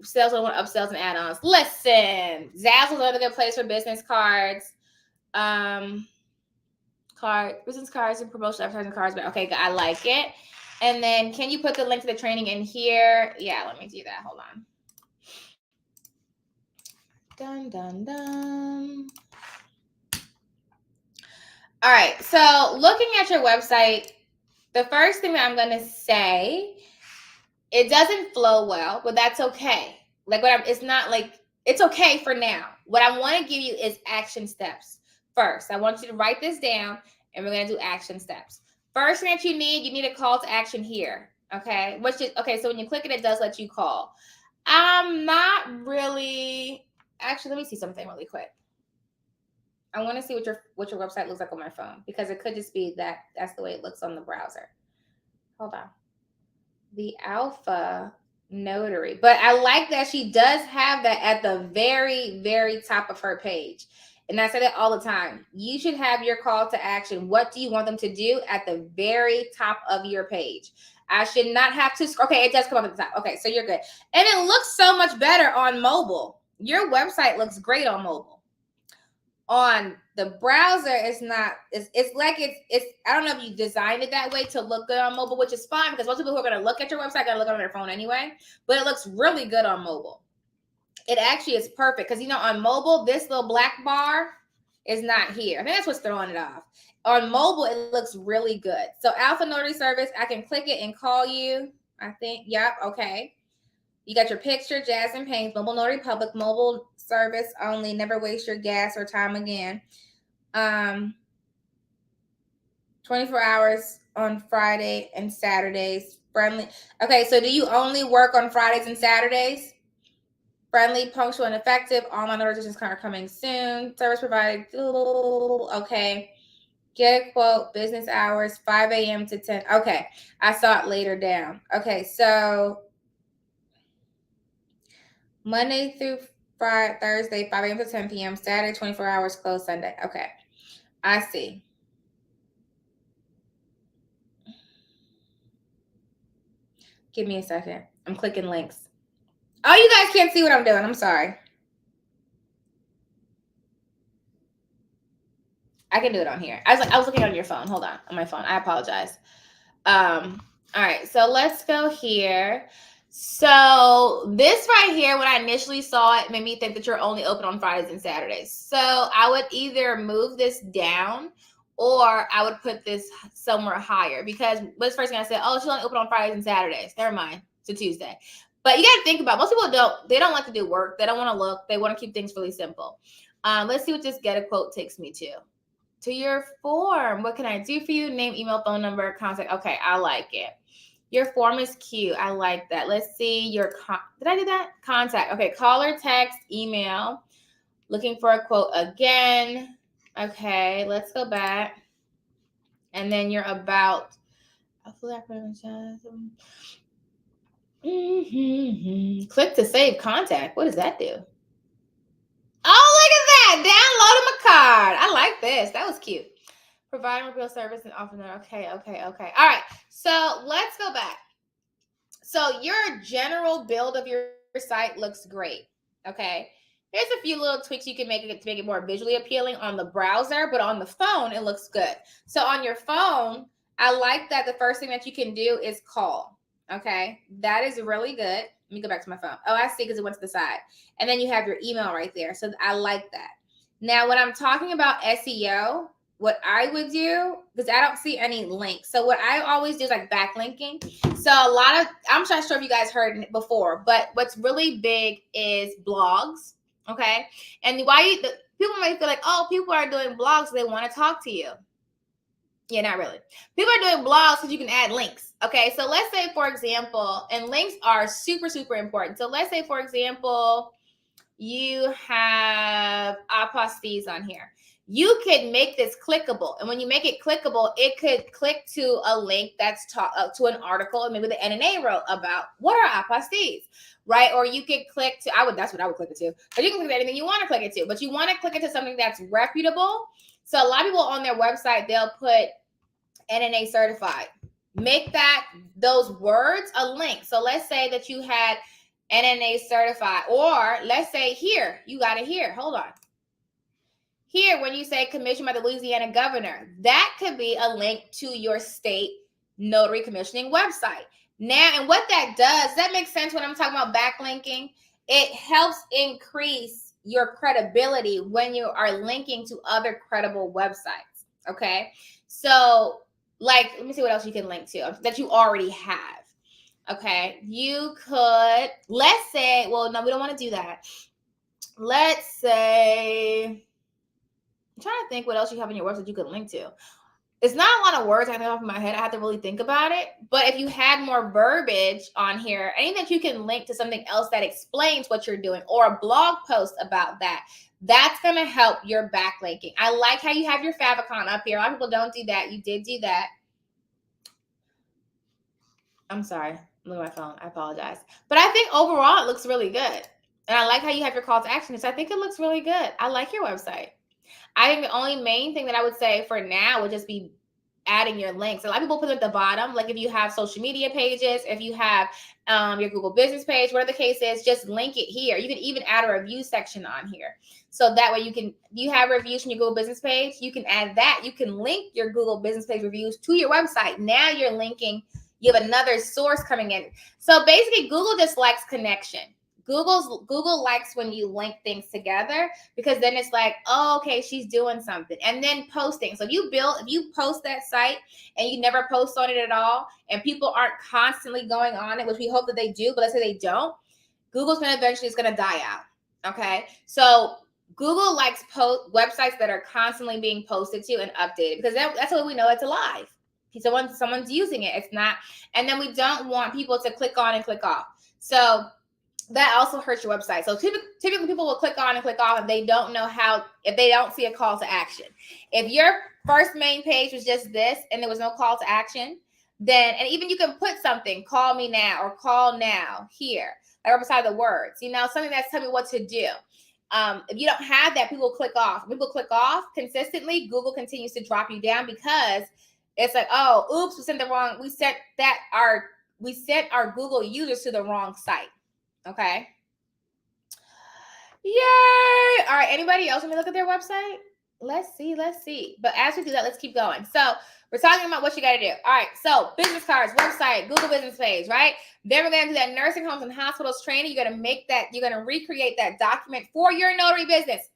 sales, upsells, and add-ons. Listen, Zazzle's another good place for business cards. business cards and promotional advertising cards. But okay, I like it. And then can you put the link to the training in here? Yeah, let me do that. Hold on. Dun, dun, dun. All right, so looking at your website, the first thing that I'm going to say, it doesn't flow well, but that's okay. It's okay for now. What I want to give you is action steps first. I want you to write this down, and we're going to do action steps. First thing that you need a call to action here, okay? So when you click it, it does let you call. I'm not really, actually, let me see something really quick. I want to see what your website looks like on my phone, because it could just be that's the way it looks on the browser. Hold on. The Alpha Notary. But I like that she does have that at the very, very top of her page. And I say that all the time. You should have your call to action. What do you want them to do at the very top of your page? I should not have to. Okay, it does come up at the top. Okay, so you're good. And it looks so much better on mobile. Your website looks great on mobile. On the browser, it's not. It's like it's. I don't know if you designed it that way to look good on mobile, which is fine, because most people who are going to look at your website are going to look on their phone anyway. But it looks really good on mobile. It actually is perfect, because on mobile, this little black bar is not here. I think that's what's throwing it off. On mobile, it looks really good. So Alpha Notary Service, I can click it and call you. I think. Yep. Okay. You got your picture, Jasmine Paynes, Mobile Notary Public, mobile service only, never waste your gas or time again. 24 hours on Friday and Saturdays. Friendly. Okay, so do you only work on Fridays and Saturdays? Friendly, punctual, and effective. All my notifications are coming soon. Service provided. Okay. Get a quote, business hours, 5 a.m. to 10. Okay, I saw it later down. Okay, so Monday through Friday, Thursday, 5 a.m. to 10 p.m. Saturday, 24 hours, closed Sunday. Okay, I see. Give me a second. I'm clicking links. Oh, you guys can't see what I'm doing. I'm sorry. I can do it on here. I was looking on your phone. Hold on my phone. I apologize. All right, so let's go here. So this right here, when I initially saw it, made me think that you're only open on Fridays and Saturdays. So I would either move this down, or I would put this somewhere higher, because what's the first thing I said? Oh, she's only open on Fridays and Saturdays. Never mind. It's a Tuesday. But you got to think about, most people don't like to do work. They don't want to look. They want to keep things really simple. Let's see what this get a quote takes me to your form. What can I do for you? Name, email, phone number, contact. Okay, I like it. Your form is cute. I like that. Let's see your did I do that? Contact. Okay, caller, text, email. Looking for a quote again. Okay, let's go back. And then you're about. Click to save contact. What does that do? Oh, look at that. Downloading my card. I like this. That was cute. Providing repeal service and offering that. Okay. All right. So let's go back. So your general build of your site looks great. Okay. There's a few little tweaks you can make it to make it more visually appealing on the browser, but on the phone, it looks good. So on your phone, I like that the first thing that you can do is call. Okay. That is really good. Let me go back to my phone. Oh, I see, because it went to the side. And then you have your email right there. So I like that. Now, when I'm talking about SEO, what I would do, because I don't see any links. So what I always do is like backlinking. So I'm not sure if you guys heard it before, but what's really big is blogs. Okay. And people might feel like, oh, people are doing blogs, so they want to talk to you. Yeah, not really. People are doing blogs because you can add links. Okay. So let's say, for example, and links are super, super important. So let's say, for example, you have apostillees on here. You could make this clickable. And when you make it clickable, it could click to a link that's to an article, and maybe the NNA wrote about what are apostilles, right? Or you could click to, that's what I would click it to. But you can click to anything you want to click it to. But you want to click it to something that's reputable. So a lot of people on their website, they'll put NNA certified. Make those words a link. So let's say that you had NNA certified, or let's say here, you got it here. Hold on. Here, when you say commissioned by the Louisiana governor, that could be a link to your state notary commissioning website. Now, and what that does that make sense when I'm talking about backlinking? It helps increase your credibility when you are linking to other credible websites. Okay. So, like, let me see what else you can link to that you already have. Okay. You could, let's say, well, no, we don't want to do that. Let's say, I'm trying to think what else you have on your website you could link to. It's not a lot of words I know off of my head. I have to really think about it. But if you had more verbiage on here, anything that you can link to something else that explains what you're doing or a blog post about that, that's going to help your backlinking. I like how you have your favicon up here. A lot of people don't do that. You did do that. I'm sorry. Look at my phone. I apologize. But I think overall it looks really good. And I like how you have your call to action. So I think it looks really good. I like your website. I think the only main thing that I would say for now would just be adding your links. A lot of people put it at the bottom. Like if you have social media pages, if you have your Google business page, whatever the case is, just link it here. You can even add a review section on here. So that way you have reviews from your Google business page. You can add that. You can link your Google business page reviews to your website. Now you're linking, you have another source coming in. So basically Google just likes connection. Google likes when you link things together because then it's like, oh, okay, she's doing something. And then posting. So if you post that site and you never post on it at all and people aren't constantly going on it, which we hope that they do, but let's say they don't, Google's going to eventually is going to die out. Okay. So Google likes websites that are constantly being posted to and updated because that's what we know it's alive. Someone's using it. It's not. And then we don't want people to click on and click off. So that also hurts your website. So typically people will click on and click off and they don't know how, if they don't see a call to action. If your first main page was just this and there was no call to action, then, and even you can put something, call me now or call now here, like right beside the words, something that's telling me what to do. If you don't have that, people click off. When people click off consistently, Google continues to drop you down because it's like, oh, oops, we sent our Google users to the wrong site. Okay. Yay! All right. Anybody else want to look at their website? Let's see. But as we do that, let's keep going. So we're talking about what you got to do. All right. So business cards, website, Google business page, right? Then we're going to do that nursing homes and hospitals training. You're going to make that. You're going to recreate that document for your notary business.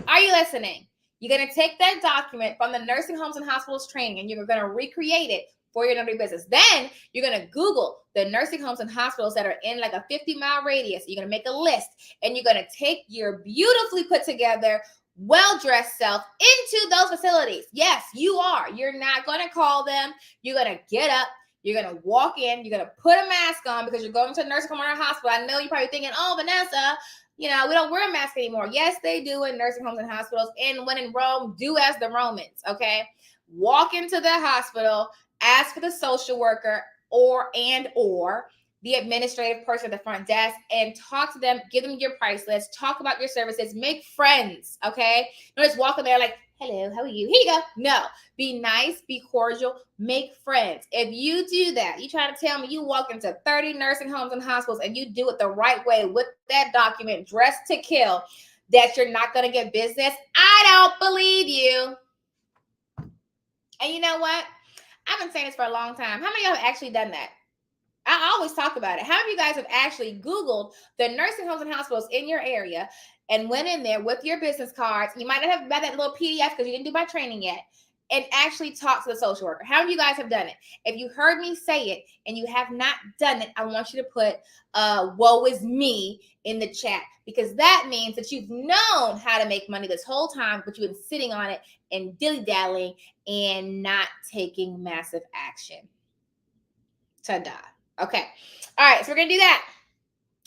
Are you listening? You're going to take that document from the nursing homes and hospitals training and you're going to recreate it for your notary business. Then you're going to Google the nursing homes and hospitals that are in like a 50-mile radius. You're going to make a list and you're going to take your beautifully put together, well-dressed self into those facilities. Yes, you are. You're not going to call them. You're going to get up. You're going to walk in. You're going to put a mask on because you're going to a nursing home or a hospital. I know you're probably thinking, oh, Vanessa, we don't wear a mask anymore. Yes, they do in nursing homes and hospitals. And when in Rome, do as the Romans, okay? Walk into the hospital, ask for the social worker or the administrative person at the front desk and talk to them, give them your price list, talk about your services, make friends, okay? Don't just walk in there like, hello, how are you? Here you go. No, be nice, be cordial, make friends. If you do that, you try to tell me you walk into 30 nursing homes and hospitals and you do it the right way with that document, dressed to kill, that you're not going to get business, I don't believe you. And you know what? I've been saying this for a long time. How many of y'all have actually done that? I always talk about it. How many of you guys have actually Googled the nursing homes and hospitals in your area and went in there with your business cards? You might not have read that little PDF because you didn't do my training yet and actually talk to the social worker. How many of you guys have done it? If you heard me say it and you have not done it, I want you to put woe is me in the chat because that means that you've known how to make money this whole time, but you've been sitting on it and dilly-dallying and not taking massive action. Ta-da. Okay. All right. So we're going to do that.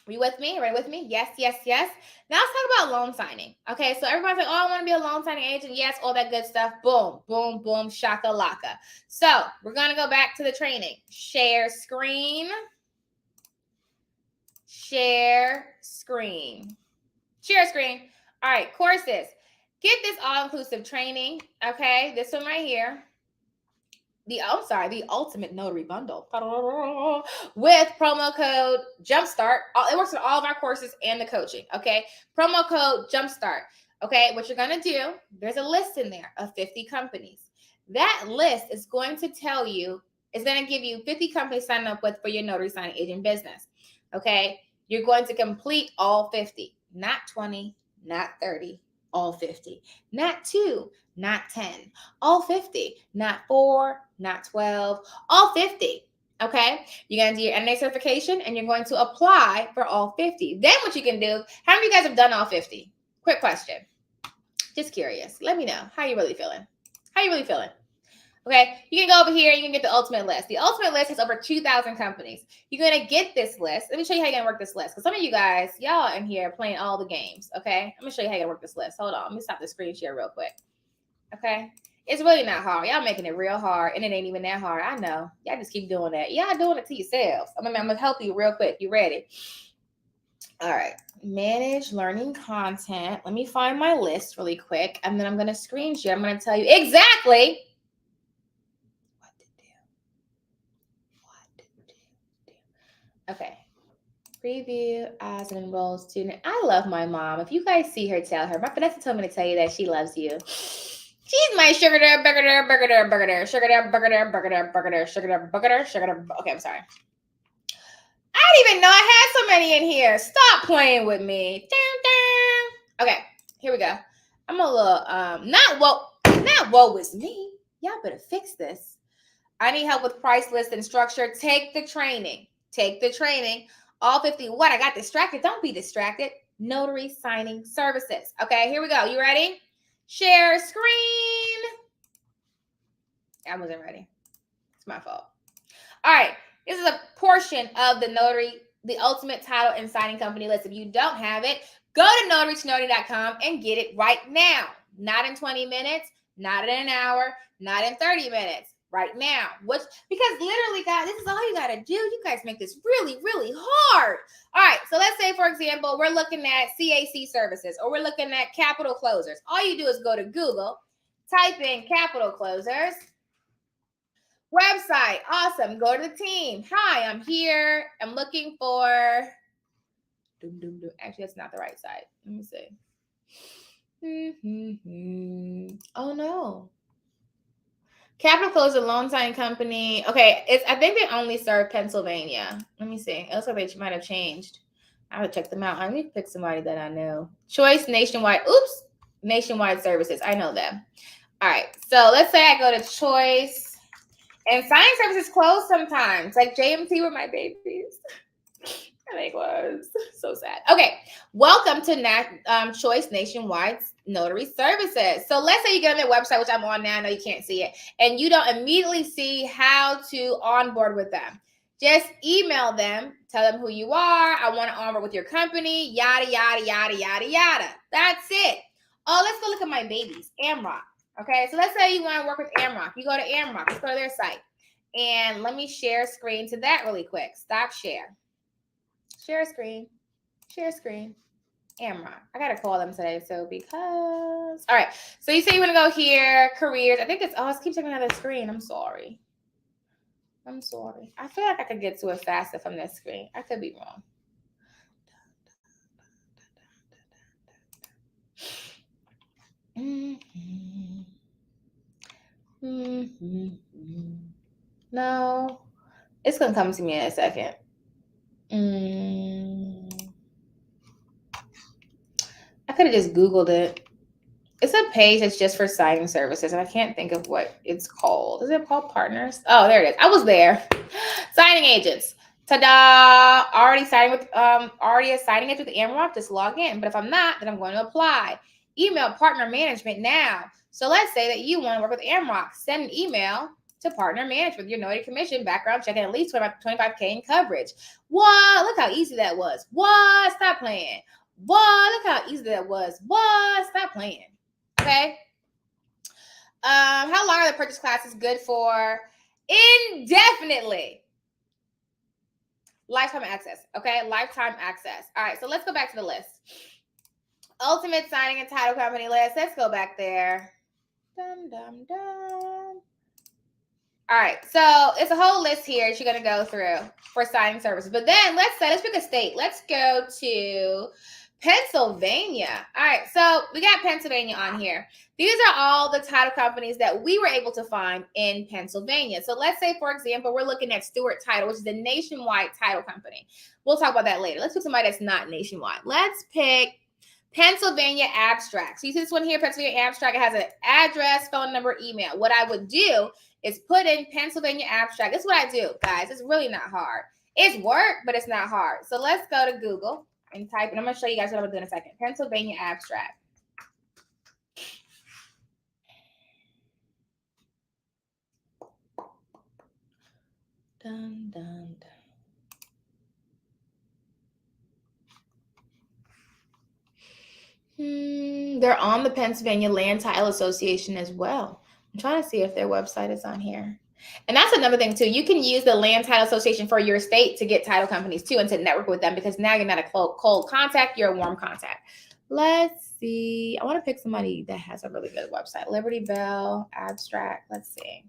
Are you with me? Ready with me? Yes. Now let's talk about loan signing. Okay. So everybody's like, oh, I want to be a loan signing agent. Yes. All that good stuff. Boom, boom, boom, shakalaka. So we're going to go back to the training. Share screen. All right. Courses. Get this all-inclusive training. Okay. This one right here. The Ultimate Notary Bundle with promo code Jumpstart. It works with all of our courses and the coaching, okay? Promo code Jumpstart. Okay, what you're going to do, there's a list in there of 50 companies. That list is going to tell you, it's going to give you 50 companies to sign up with for your notary signing agent business. Okay, you're going to complete all 50, not 20, not 30, all 50, not 2, not 10, all 50, not 4, not 12, all 50. Okay, you're going to do your NNA certification and you're going to apply for all 50. Then what you can do, how many of you guys have done all 50? Quick question. Just curious. Let me know. How you really feeling? How you really feeling? Okay, you can go over here. You can get the ultimate list. The ultimate list has over 2,000 companies. You're going to get this list. Let me show you how you're going to work this list. Because some of you guys, y'all in here playing all the games. Okay, let me show you how you're going to work this list. Hold on. Let me stop the screen share real quick. Okay, it's really not hard. Y'all making it real hard. And it ain't even that hard. I know. Y'all just keep doing that. Y'all doing it to yourselves. I'm going to help you real quick. You ready? All right. Manage learning content. Let me find my list really quick. And then I'm going to screen share. I'm going to tell you exactly what to do. Okay. Preview as an enrolled student. I love my mom. If you guys see her, tell her. My Vanessa told me to tell you that she loves you. She's my sugar there, burger there, burger there, burger there, sugar there, burger there, burger there, burger there, sugar there, burger there, sugar there. Okay, I'm sorry. I didn't even know I had so many in here. Stop playing with me. Okay, here we go. I'm a little not woe is me. Y'all better fix this. I need help with price list and structure. Take the training. Take the training. All 50. What? I got distracted. Don't be distracted. Notary signing services. Okay, here we go. You ready? Share screen. I wasn't ready. It's my fault. All right. This is a portion of the Notary, the ultimate title and signing company list. If you don't have it, go to notarytonotary.com and get it right now. Not in 20 minutes, not in an hour, not in 30 minutes. Right now. Because literally, guys, this is all you got to do. You guys make this really, really hard. All right. So let's say, for example, we're looking at CAC services or we're looking at capital closers. All you do is go to Google, type in capital closers. Website, awesome. Go to the team. Hi, I'm here. I'm looking for. Actually, that's not the right site. Let me see. Oh no. Capital Closure Loan Signing Company. Okay, I think they only serve Pennsylvania. Let me see. It looks like they might have changed. I would check them out. I need to pick somebody that I know. Choice Nationwide. Oops. Nationwide Services. I know them. All right. So let's say I go to Choice. And signing services close sometimes. Like JMT were my babies. I think it was so sad. Okay, welcome to Choice Nationwide Notary Services. So let's say you get on their website, which I'm on now. I know you can't see it, and you don't immediately see how to onboard with them. Just email them, tell them who you are. I want to onboard with your company. Yada yada yada yada yada. That's it. Oh, let's go look at my babies. Amrock. Okay, so let's say you want to work with Amrock. You go to Amrock. Let's go to their site, and let me share screen to that really quick. Stop share. Share screen. Share screen. Amrock. I gotta call them today. So because all right. So you say you want to go here, careers. I think it's I keep checking another screen. I'm sorry. I feel like I could get to it faster from this screen. I could be wrong. No, it's gonna come to me in a second. I could have just Googled it. It's a page that's just for signing services, and I can't think of what it's called. Is it called Partners? Oh, there it is. I was there. Signing agents. Ta-da! Already signing with it with Amrock. Just log in. But if I'm not, then I'm going to apply. Email partner management now. So let's say that you want to work with Amrock. Send an email to partner management with your notary commission, background check, and at least 25K in coverage. What? Look how easy that was. What? Stop playing. What? Look how easy that was. What? Stop playing. Okay. How long are the purchase classes good for? Indefinitely. Lifetime access. Okay. Lifetime access. All right. So let's go back to the list. Ultimate signing and title company list. Let's go back there. Dum, dum, dum. All right. So it's a whole list here that you're going to go through for signing services. But then let's pick a state. Let's go to Pennsylvania. All right, so we got Pennsylvania on here. These are all the title companies that we were able to find in Pennsylvania. So let's say, for example, we're looking at Stewart Title, which is a nationwide title company. We'll talk about that later. Let's pick somebody that's not nationwide. Let's pick Pennsylvania Abstract. So you see this one here, Pennsylvania Abstract. It has an address, phone number, email. What I would do is put in Pennsylvania Abstract. This is what I do, guys. It's really not hard. It's work, but it's not hard. So let's go to Google and type, and I'm going to show you guys what I'm going to do in a second. Pennsylvania Abstract. Dun, dun, dun. They're on the Pennsylvania Land Title Association as well. I'm trying to see if their website is on here. And that's another thing too. You can use the Land Title Association for your state to get title companies too and to network with them, because now you're not a cold contact, you're a warm contact. Let's see. I want to pick somebody that has a really good website. Liberty Bell Abstract. Let's see.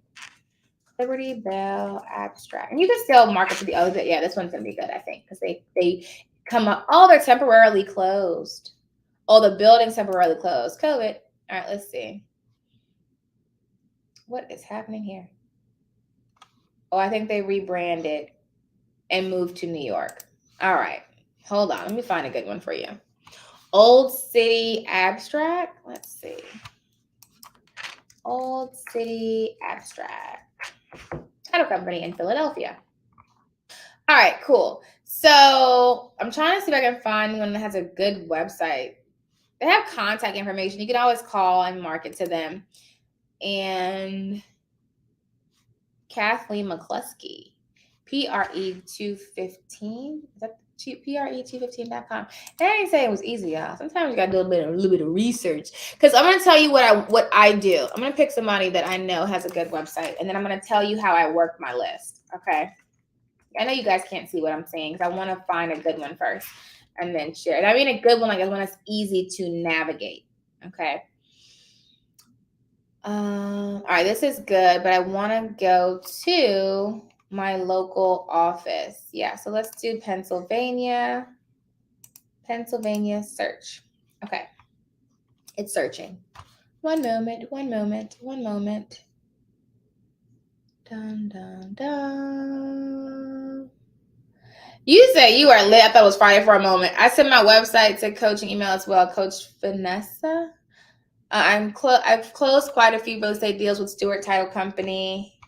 Liberty Bell Abstract. And you can still market to the other. Yeah, this one's going to be good, I think, because they come up. Oh, they're temporarily closed. Oh, the building's temporarily closed. COVID. All right, let's see. What is happening here? Oh, I think they rebranded and moved to New York. All right. Hold on. Let me find a good one for you. Old City Abstract. Let's see. Old City Abstract. Title company in Philadelphia. All right, cool. So I'm trying to see if I can find one that has a good website. They have contact information. You can always call and market to them. And Kathleen McCluskey, PRE215. Is that PRE215.com? And I didn't say it was easy, y'all. Sometimes you gotta do a little bit of research. Because I'm gonna tell you what I do. I'm gonna pick somebody that I know has a good website, and then I'm gonna tell you how I work my list. Okay. I know you guys can't see what I'm saying because I want to find a good one first and then share it. I mean a good one, like one that's easy to navigate. Okay. All right, this is good, but I want to go to my local office. Yeah, so let's do Pennsylvania. Pennsylvania search. Okay. It's searching. One moment. Dun, dun, dun. You say you are lit. I thought it was Friday for a moment. I sent my website to coaching email as well, Coach Vanessa. I've closed quite a few real estate deals with Stewart Title Company.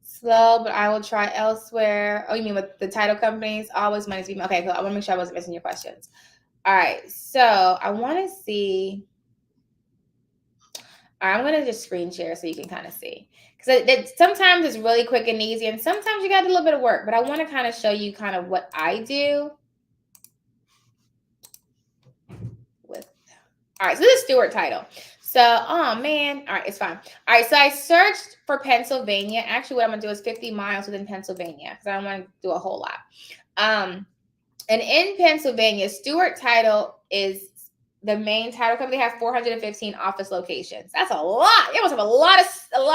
Slow, but I will try elsewhere. Oh, you mean with the title companies? Always money's email. Okay, cool. I want to make sure I wasn't missing your questions. All right, so I want to see. All right, I'm going to just screen share so you can kind of see. Because sometimes it's really quick and easy, and sometimes you got to do a little bit of work. But I want to kind of show you kind of what I do. All right, so this is Stewart Title. So, oh man, all right, it's fine. All right, so I searched for Pennsylvania. Actually, what I'm gonna do is 50 miles within Pennsylvania because I don't want to do a whole lot. And in Pennsylvania, Stewart Title is the main title company. They have 415 office locations. That's a lot. They must have a lot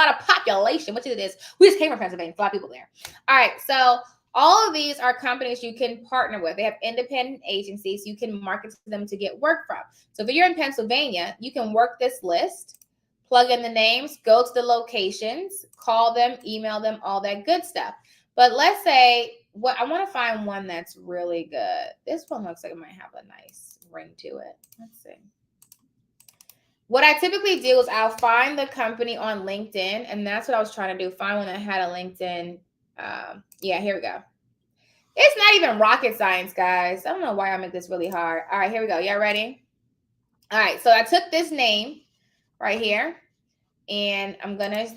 of population, which it is. We just came from Pennsylvania. A lot of people there. All right, so all of these are companies you can partner with. They have independent agencies. You can market to them to get work from. So if you're in Pennsylvania, you can work this list, plug in the names, go to the locations, call them, email them, all that good stuff. But let's say I want to find one that's really good. This one looks like it might have a nice ring to it. Let's see. What I typically do is I'll find the company on LinkedIn, and that's what I was trying to do. Find one that had a LinkedIn. Yeah, here we go. It's not even rocket science, guys. I don't know why I make this really hard. All right, here we go. Y'all ready? All right, so I took this name right here, and I'm going to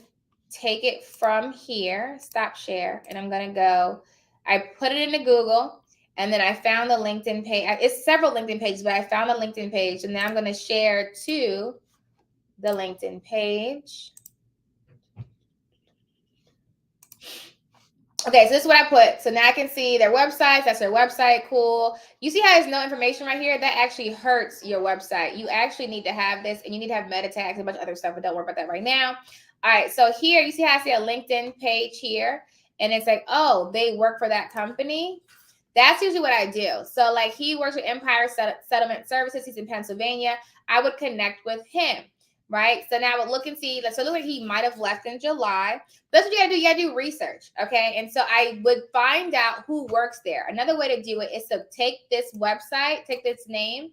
take it from here, stop share, and I'm going to go. I put it into Google, and then I found the LinkedIn page. It's several LinkedIn pages, but I found the LinkedIn page, and now I'm going to share to the LinkedIn page. Okay, so this is what I put. So now I can see their websites. That's their website. Cool. You see how there's no information right here? That actually hurts your website. You actually need to have this, and you need to have meta tags and a bunch of other stuff, but don't worry about that right now. All right, so here you see how I see a LinkedIn page here, and it's like, oh, they work for that company. That's usually what I do. So like he works with Empire Settlement Services. He's in Pennsylvania. I would connect with him, right? So now I would look and see. So it looks like he might have left in July. That's what you gotta do. You gotta do research, okay? And so I would find out who works there. Another way to do it is to take this website, take this name,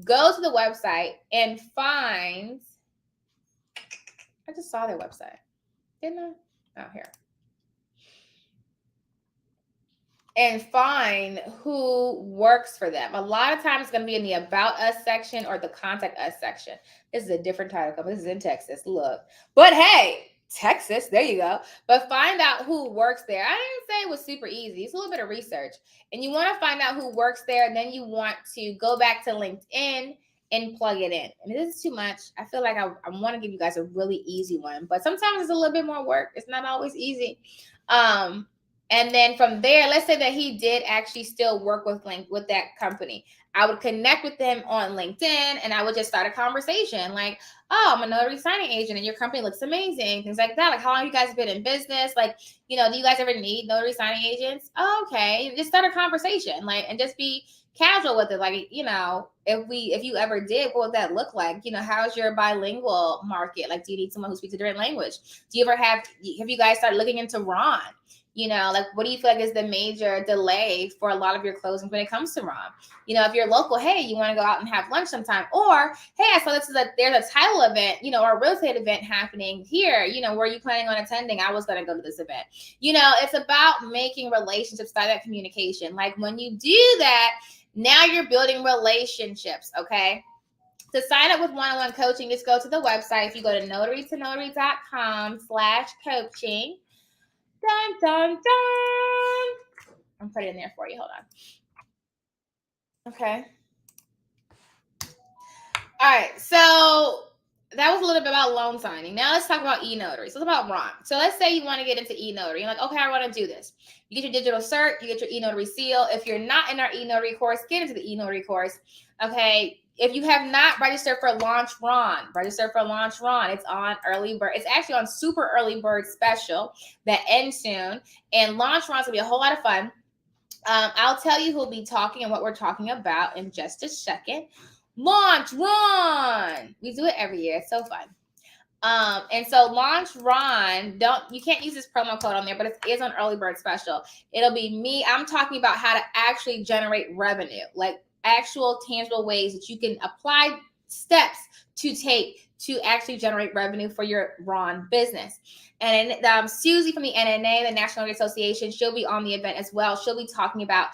go to the website and find. I just saw their website, didn't I? Oh, here. And find who works for them. A lot of times it's going to be in the About Us section or the Contact Us section. This is a different title. This is in Texas. Look. But hey, Texas, there you go. But find out who works there. I didn't say it was super easy. It's a little bit of research. And you want to find out who works there. And then you want to go back to LinkedIn and plug it in. And this is too much. I feel like I want to give you guys a really easy one. But sometimes it's a little bit more work. It's not always easy. And then from there, let's say that he did actually still work with that company. I would connect with them on LinkedIn and I would just start a conversation like, oh, I'm a notary signing agent and your company looks amazing. Things like that. Like, how long you guys been in business? Like, do you guys ever need notary signing agents? Oh, okay. Just start a conversation, like, and just be casual with it. Like, if you ever did, what would that look like? How's your bilingual market? Like, do you need someone who speaks a different language? Do you ever have you guys started looking into Ron? Like, what do you feel like is the major delay for a lot of your closings when it comes to Ron? If you're local, hey, you want to go out and have lunch sometime, or hey, I saw there's a title event, or a real estate event happening here. Were you planning on attending? I was going to go to this event. It's about making relationships, by that communication. Like, when you do that, now you're building relationships. Okay. To sign up with one-on-one coaching, just go to the website. If you go to notarytonotary.com/coaching. Dun, dun, dun. I'm putting it in there for you. Hold on. Okay. All right. So that was a little bit about loan signing. Now let's talk about e-notary. So it's about Ron. So let's say you want to get into e-notary. You're like, okay, I want to do this. You get your digital cert. You get your e-notary seal. If you're not in our e-notary course, get into the e-notary course. Okay. If you have not registered for Launch Ron, register for Launch Ron. It's on early bird. It's actually on super early bird special that ends soon. And Launch Ron's gonna be a whole lot of fun. I'll tell you who'll be talking and what we're talking about in just a second. Launch Ron. We do it every year. It's so fun. And so Launch Ron, you can't use this promo code on there, but it is on early bird special. It'll be me. I'm talking about how to actually generate revenue, like actual tangible ways that you can apply steps to take to actually generate revenue for your Ron business. And Susie from the NNA, the National Notary Association, she'll be on the event as well. She'll be talking about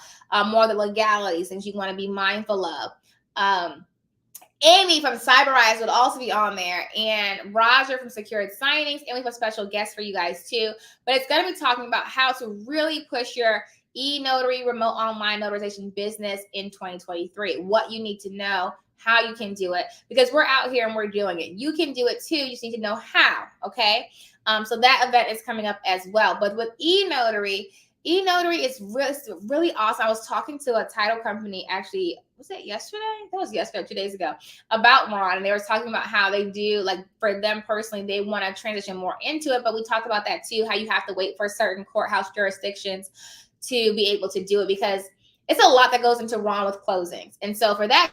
more of the legalities, things you want to be mindful of. Amy from Cyberize would also be on there, and Roger from Secured Signings, and we have a special guest for you guys too. But it's going to be talking about how to really push your e-notary remote online notarization business in 2023. What you need to know, how you can do it, because we're out here and we're doing it. You can do it too. You just need to know how. Okay. So that event is coming up as well. But with e-notary is really awesome. I was talking to a title company, actually, was it yesterday? That was yesterday, 2 days ago, about Ron. And they were talking about how they do, like, for them personally, they want to transition more into it. But we talked about that too, how you have to wait for certain courthouse jurisdictions to be able to do it, because it's a lot that goes into Ron with closings. And so for that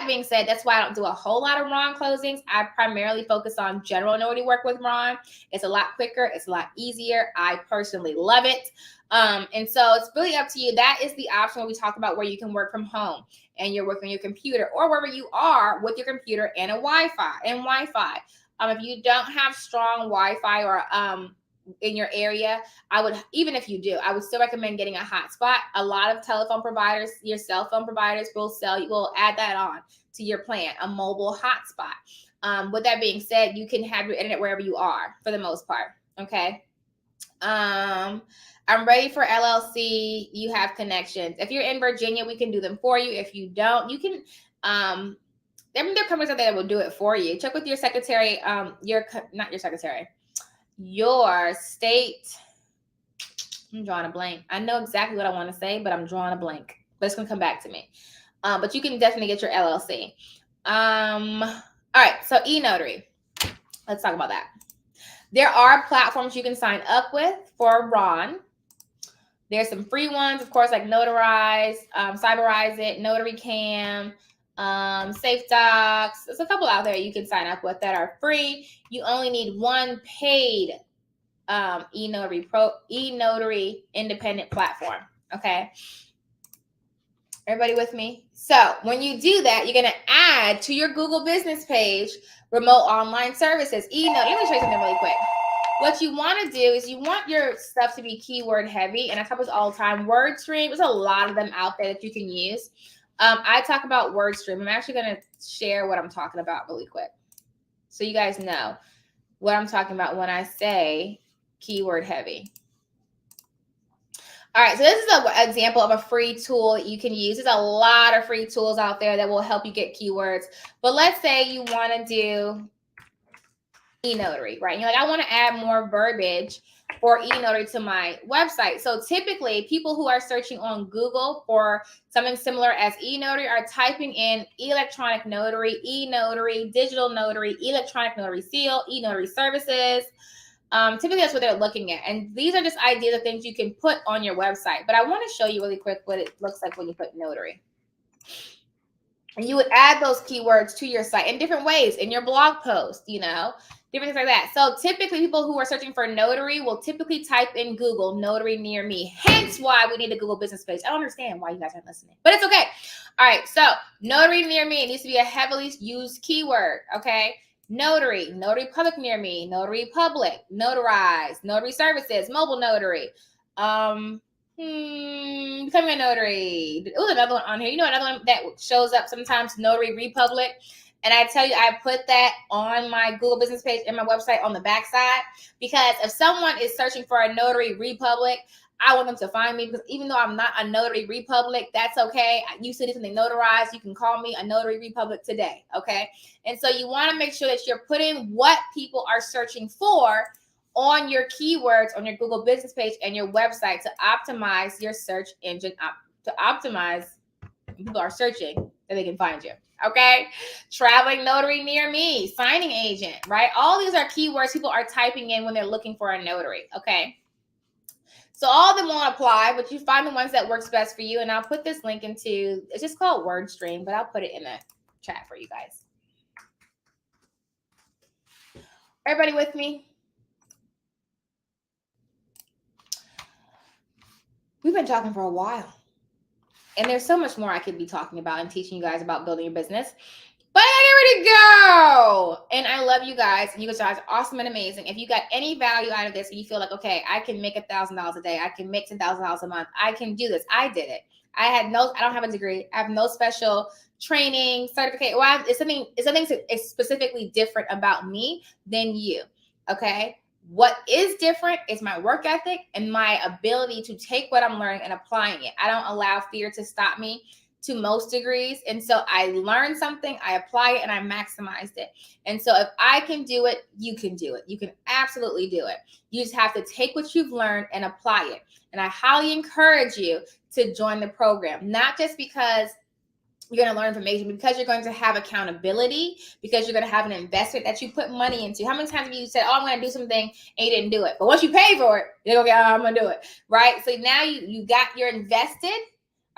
being said, that's why I don't do a whole lot of Ron closings. I primarily focus on general notary work with Ron. It's a lot quicker. It's a lot easier. I personally love it. And so it's really up to you. That is the option when we talk about where you can work from home and you're working on your computer, or wherever you are with your computer and Wi-Fi. If you don't have strong Wi-Fi or in your area, even if you do, I would still recommend getting a hotspot. A lot of telephone providers, your cell phone providers will add that on to your plan, a mobile hotspot. With that being said, you can have your internet wherever you are for the most part. Okay. I'm ready for LLC. You have connections. If you're in Virginia, we can do them for you. If you don't, you can, there are companies out there that will do it for you. Check with your secretary, your state. I'm drawing a blank. I know exactly what I want to say, but I'm drawing a blank. But it's going to come back to me. But you can definitely get your LLC. All right. So e-notary. Let's talk about that. There are platforms you can sign up with for Ron. There's some free ones, of course, like Notarize, Cyberize It, Notary Cam, Safe Docs. There's a couple out there you can sign up with that are free. You only need one paid e-notary independent platform. Okay. Everybody with me? So when you do that, you're going to add to your Google business page remote online services. E-notary. Let me show you something really quick. What you want to do is you want your stuff to be keyword heavy, and I talk about this all the time. WordStream, there's a lot of them out there that you can use. I talk about WordStream. I'm actually going to share what I'm talking about really quick, so you guys know what I'm talking about when I say keyword heavy. All right, so this is an example of a free tool that you can use. There's a lot of free tools out there that will help you get keywords. But let's say you want to do e-notary, right? And you're like, I want to add more verbiage for e-notary to my website. So typically people who are searching on Google for something similar as e-notary are typing in electronic notary, e-notary, digital notary, electronic notary seal, e-notary services. Typically that's what they're looking at. And these are just ideas of things you can put on your website. But I want to show you really quick what it looks like when you put notary. And you would add those keywords to your site in different ways in your blog post, different things like that. So typically people who are searching for notary will typically type in Google notary near me. Hence why we need a Google business page. I don't understand why you guys aren't listening, but it's okay. All right. So notary near me needs to be a heavily used keyword. Okay. Notary public near me, notary public, notarize, notary services, mobile notary, becoming a notary. Oh, another one on here. Another one that shows up sometimes, Notary Republic. And I tell you, I put that on my Google business page and my website on the backside, because if someone is searching for a Notary Republic, I want them to find me, because even though I'm not a Notary Republic, that's okay. You see something notarized, you can call me a Notary Republic today, okay? And so you want to make sure that you're putting what people are searching for on your keywords on your Google business page and your website to optimize your search engine, to optimize people are searching that they can find you. Okay. Traveling notary near me, signing agent, right? All these are keywords people are typing in when they're looking for a notary. Okay. So all of them won't apply, but you find the ones that works best for you. And I'll put this link into, it's just called WordStream, but I'll put it in the chat for you guys. Everybody with me? We've been talking for a while. And there's so much more I could be talking about and teaching you guys about building your business. But I gotta get ready to go. And I love you guys. And you guys are awesome and amazing. If you got any value out of this and you feel like, okay, I can make $1,000 a day. I can make $10,000 a month. I can do this. I did it. I don't have a degree. I have no special training, certificate. Well, it's something specifically different about me than you. Okay. What is different is my work ethic and my ability to take what I'm learning and applying it. I don't allow fear to stop me to most degrees. And so I learned something, I apply it, and I maximized it. And so if I can do it, you can do it. You can absolutely do it. You just have to take what you've learned and apply it. And I highly encourage you to join the program, not just because you're going to learn information, because you're going to have accountability, because you're going to have an investment that you put money into. How many times have you said, oh, I'm going to do something, and you didn't do it? But once you pay for it, you're okay, I'm going to do it, right? So now you're invested,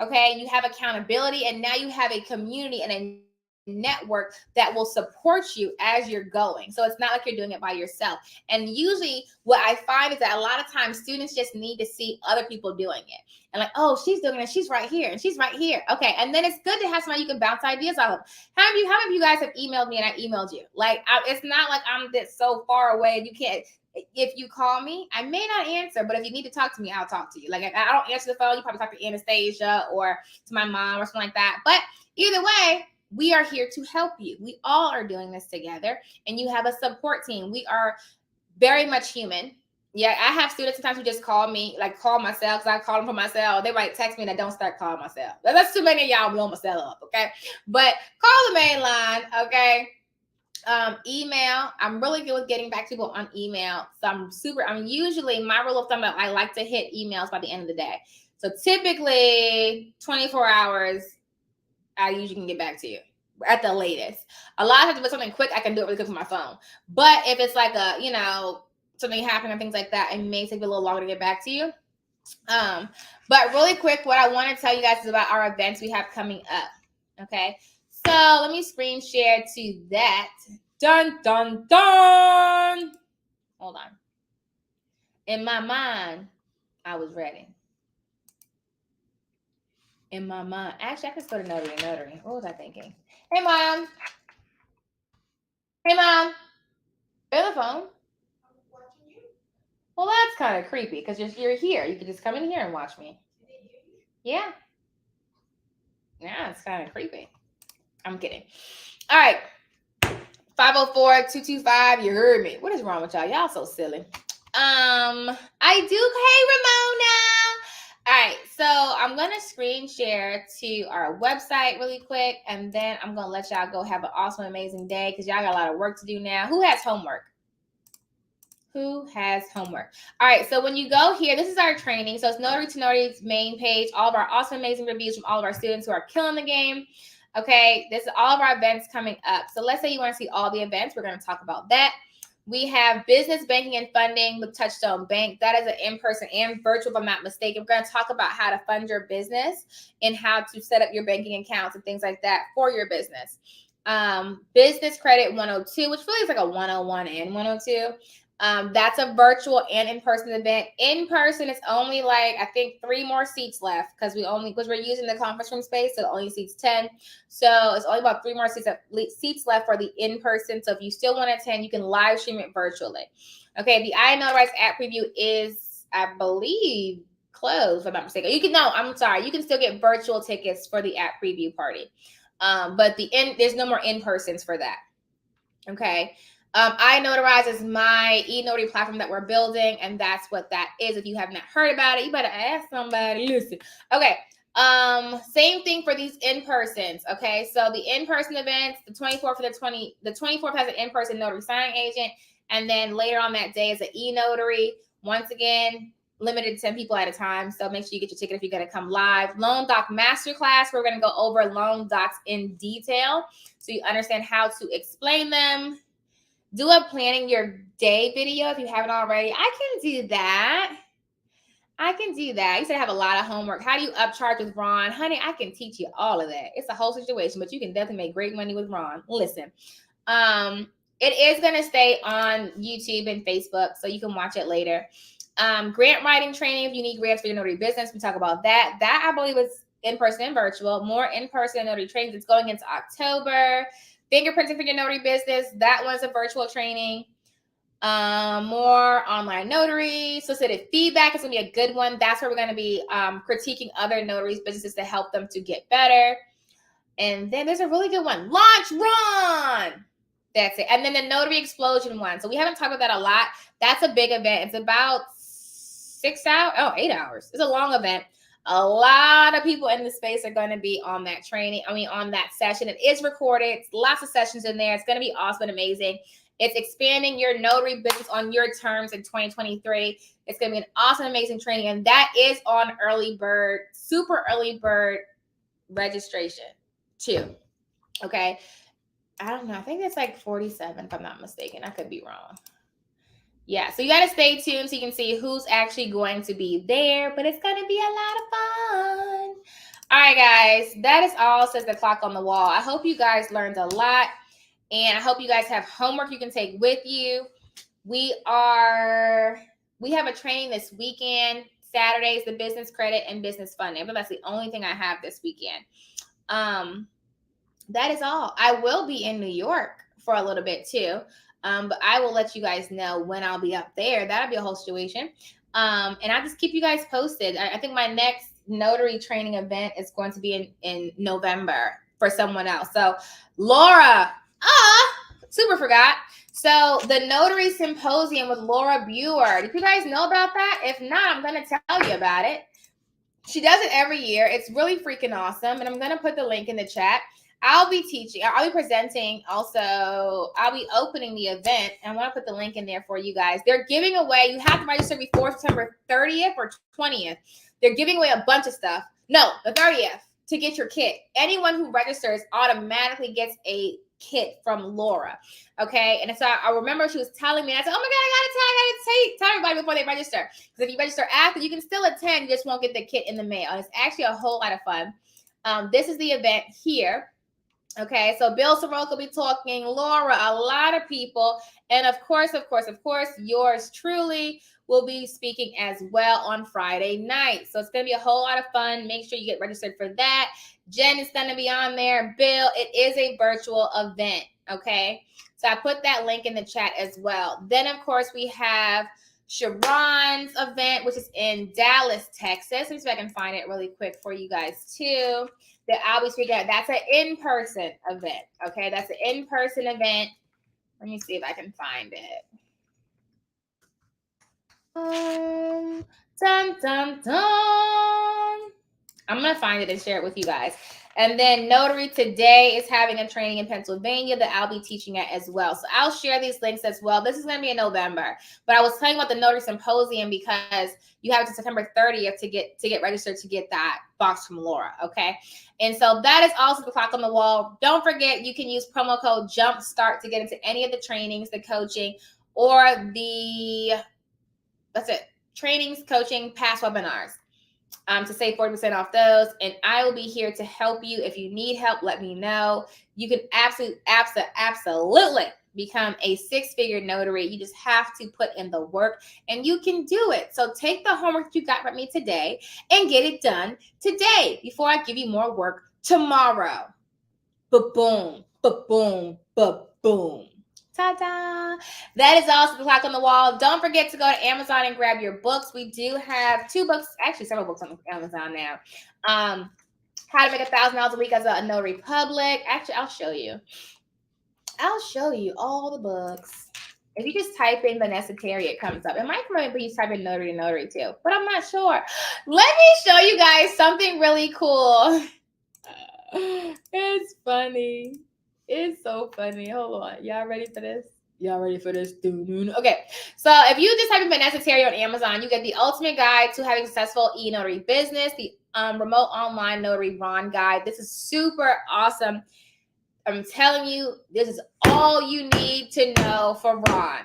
okay? You have accountability, and now you have a community and a network that will support you as you're going. So it's not like you're doing it by yourself. And usually what I find is that a lot of times students just need to see other people doing it. And like, oh, she's doing it. She's right here. And she's right here. Okay. And then it's good to have somebody you can bounce ideas off of. How many of you guys have emailed me and I emailed you? Like, it's not like I'm this so far away and you can't. If you call me, I may not answer, but if you need to talk to me, I'll talk to you. Like, I don't answer the phone. You probably talk to Anastasia or to my mom or something like that. But either way, we are here to help you. We all are doing this together, and you have a support team. We are very much human. Yeah, I have students sometimes who just call me, like call myself, because I call them for myself. They might text me and I don't start calling myself. That's too many of y'all blow myself up, okay? But call the main line, okay? Email. I'm really good with getting back to people on email. So I'm usually, my rule of thumb, I like to hit emails by the end of the day. So typically 24 hours, I usually can get back to you at the latest. A lot of times if it's something quick, I can do it really quick from my phone. But if it's like something happening and things like that, it may take a little longer to get back to you. But really quick, what I want to tell you guys is about our events we have coming up. Okay, so let me screen share to that. Dun dun dun. Hold on. In my mind, I was ready. In my mind, actually, I could go to Notary. What was I thinking? Hey, mom. Hey, mom. You're on the phone. Well, that's kind of creepy because you're here. You could just come in here and watch me. Yeah. Yeah, it's kind of creepy. I'm kidding. All right. 504-225. You heard me. What is wrong with y'all? Y'all so silly. I do. Hey, Ramona. All right, so I'm gonna screen share to our website really quick, and then I'm gonna let y'all go have an awesome, amazing day because y'all got a lot of work to do now. Who has homework? Who has homework? All right, so when you go here, this is our training. So it's Notary to Notary's main page. All of our awesome, amazing reviews from all of our students who are killing the game. Okay, this is all of our events coming up. So let's say you want to see all the events. We're going to talk about that. We have business banking and funding with Touchstone Bank. That is an in-person and virtual, if I'm not mistaken. We're going to talk about how to fund your business and how to set up your banking accounts and things like that for your business. Business Credit 102, which really is like a 101 and 102. That's a virtual and in-person event. In person, it's only like I think 3 more seats left because we're using the conference room space, so it only seats 10. So it's only about 3 more seats left for the in-person. So if you still want to attend, you can live stream it virtually. Okay, the iNotarize app preview is, I believe, closed, if I'm not mistaken. You can still get virtual tickets for the app preview party. But there's no more in-persons for that. Okay. iNotarize is my e-notary platform that we're building, and that's what that is. If you have not heard about it, you better ask somebody. Listen. Okay. Same thing for these in-persons. Okay. So the in-person events, the 24th the 24th has an in-person notary signing agent, and then later on that day is an e-notary. Once again, limited to 10 people at a time. So make sure you get your ticket if you're going to come live. Loan Doc Masterclass. We're going to go over loan docs in detail so you understand how to explain them. Do a planning your day video if you haven't already. I can do that. I used to have a lot of homework. How do you upcharge with Ron? Honey, I can teach you all of that. It's a whole situation, but you can definitely make great money with Ron. Listen, it is going to stay on YouTube and Facebook, so you can watch it later. Grant writing training, if you need grants for your notary business, we talk about that. That I believe is in-person and virtual. More in-person notary trainings. It's going into October. Fingerprinting for your notary business. That one's a virtual training. More online notary. Solicited feedback is going to be a good one. That's where we're going to be critiquing other notaries' businesses to help them to get better. And then there's a really good one. Launch Run. That's it. And then the Notary Explosion one. So we haven't talked about that a lot. That's a big event. It's about 8 hours. It's a long event. A lot of people in the space are going to be on that on that session. It is recorded. Lots of sessions in there. It's going to be awesome and amazing. It's expanding your notary business on your terms in 2023. It's going to be an awesome, amazing training. And that is on super early bird registration too. Okay. I don't know. I think it's like 47 if I'm not mistaken. I could be wrong. Yeah, so you got to stay tuned so you can see who's actually going to be there, but it's going to be a lot of fun. All right, guys, that is all, says the clock on the wall. I hope you guys learned a lot, and I hope you guys have homework you can take with you. We have a training this weekend. Saturdays, the business credit and business funding. But that's the only thing I have this weekend. That is all. I will be in New York for a little bit too. But I will let you guys know when I'll be up there. That'll be a whole situation. And I'll just keep you guys posted. I think my next notary training event is going to be in November for someone else. So Laura, super forgot. So the Notary Symposium with Laura Buer. Did you guys know about that? If not, I'm going to tell you about it. She does it every year. It's really freaking awesome. And I'm going to put the link in the chat. I'll be presenting also. I'll be opening the event, and I want to put the link in there for you guys. They're giving away, you have to register before September 30th or 20th. They're giving away a bunch of stuff. No, the 30th to get your kit. Anyone who registers automatically gets a kit from Laura. Okay. And so I remember she was telling me, I said, oh my God, I gotta tell everybody before they register. Because if you register after, you can still attend, you just won't get the kit in the mail. And it's actually a whole lot of fun. This is the event here. Okay, so Bill Soroka will be talking, Laura, a lot of people, and of course, yours truly will be speaking as well on Friday night. So it's going to be a whole lot of fun. Make sure you get registered for that. Jen is going to be on there. Bill, it is a virtual event. Okay, so I put that link in the chat as well. Then, of course, we have Sharon's event, which is in Dallas, Texas. Let me see if I can find it really quick for you guys too. That I'll be speaking at. That's an in-person event. Okay, that's an in-person event. Let me see if I can find it. Dun, dun, dun. I'm going to find it and share it with you guys. And then Notary today is having a training in Pennsylvania that I'll be teaching at as well. So I'll share these links as well. This is going to be in November. But I was telling you about the Notary Symposium because you have to September 30th to get registered to get that box from Laura. Okay. And so that is also the clock on the wall. Don't forget, you can use promo code JUMPSTART to get into any of the trainings, the coaching, or that's it, trainings, coaching, past webinars. To save 40% off those. And I will be here to help you. If you need help, let me know. You can absolutely become a six-figure notary. You just have to put in the work and you can do it. So take the homework that you got from me today and get it done today before I give you more work tomorrow. Ba-boom, ba-boom, ba-boom. Ta-da! That is also the clock on the wall. Don't forget to go to Amazon and grab your books. We do have 2 books, actually several books on Amazon now. How to Make $1,000 a Week as a Notary Public. Actually, I'll show you all the books. If you just type in Vanessa Terry, it comes up. It might come up, but you type in Notary to Notary too, but I'm not sure. Let me show you guys something really cool. It's funny. It's so funny. Hold on. Y'all ready for this? Okay. So if you just type in Vanessa Terry on Amazon, you get the ultimate guide to having successful e-notary business, the remote online notary Ron guide. This is super awesome. I'm telling you, this is all you need to know for Ron.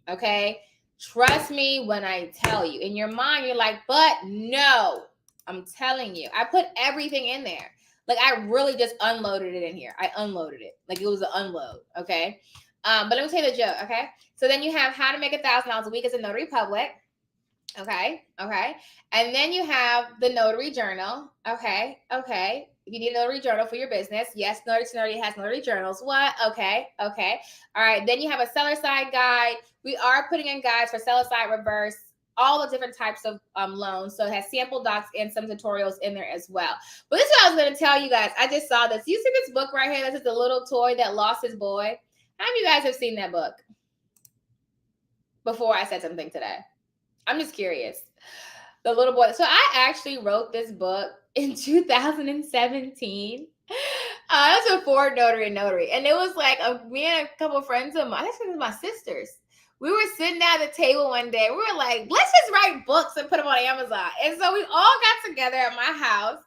Okay. Trust me when I tell you. In your mind, you're like, but no. I'm telling you. I put everything in there. Like, I really just unloaded it in here. I unloaded it. Like, it was an unload, okay? But let me tell you the joke, okay? So then you have How to Make $1,000 a Week as a Notary Public, okay? And then you have the Notary Journal, okay? If you need a Notary Journal for your business, yes, Notary to Notary has Notary Journals. What? Okay. All right, then you have a seller side guide. We are putting in guides for seller side reverse, all the different types of loans. So it has sample docs and some tutorials in there as well. But this is what I was going to tell you guys. I just saw this. You see this book right here? This is The Little Toy That Lost His Boy. How many of you guys have seen that book before I said something today? I'm just curious. The Little Boy. So I actually wrote this book in 2017. I was a Ford Notary and Notary. And it was like me and a couple of friends of mine. I think it was my sisters. We were sitting at the table one day. We were like, let's just write books and put them on Amazon. And so we all got together at my house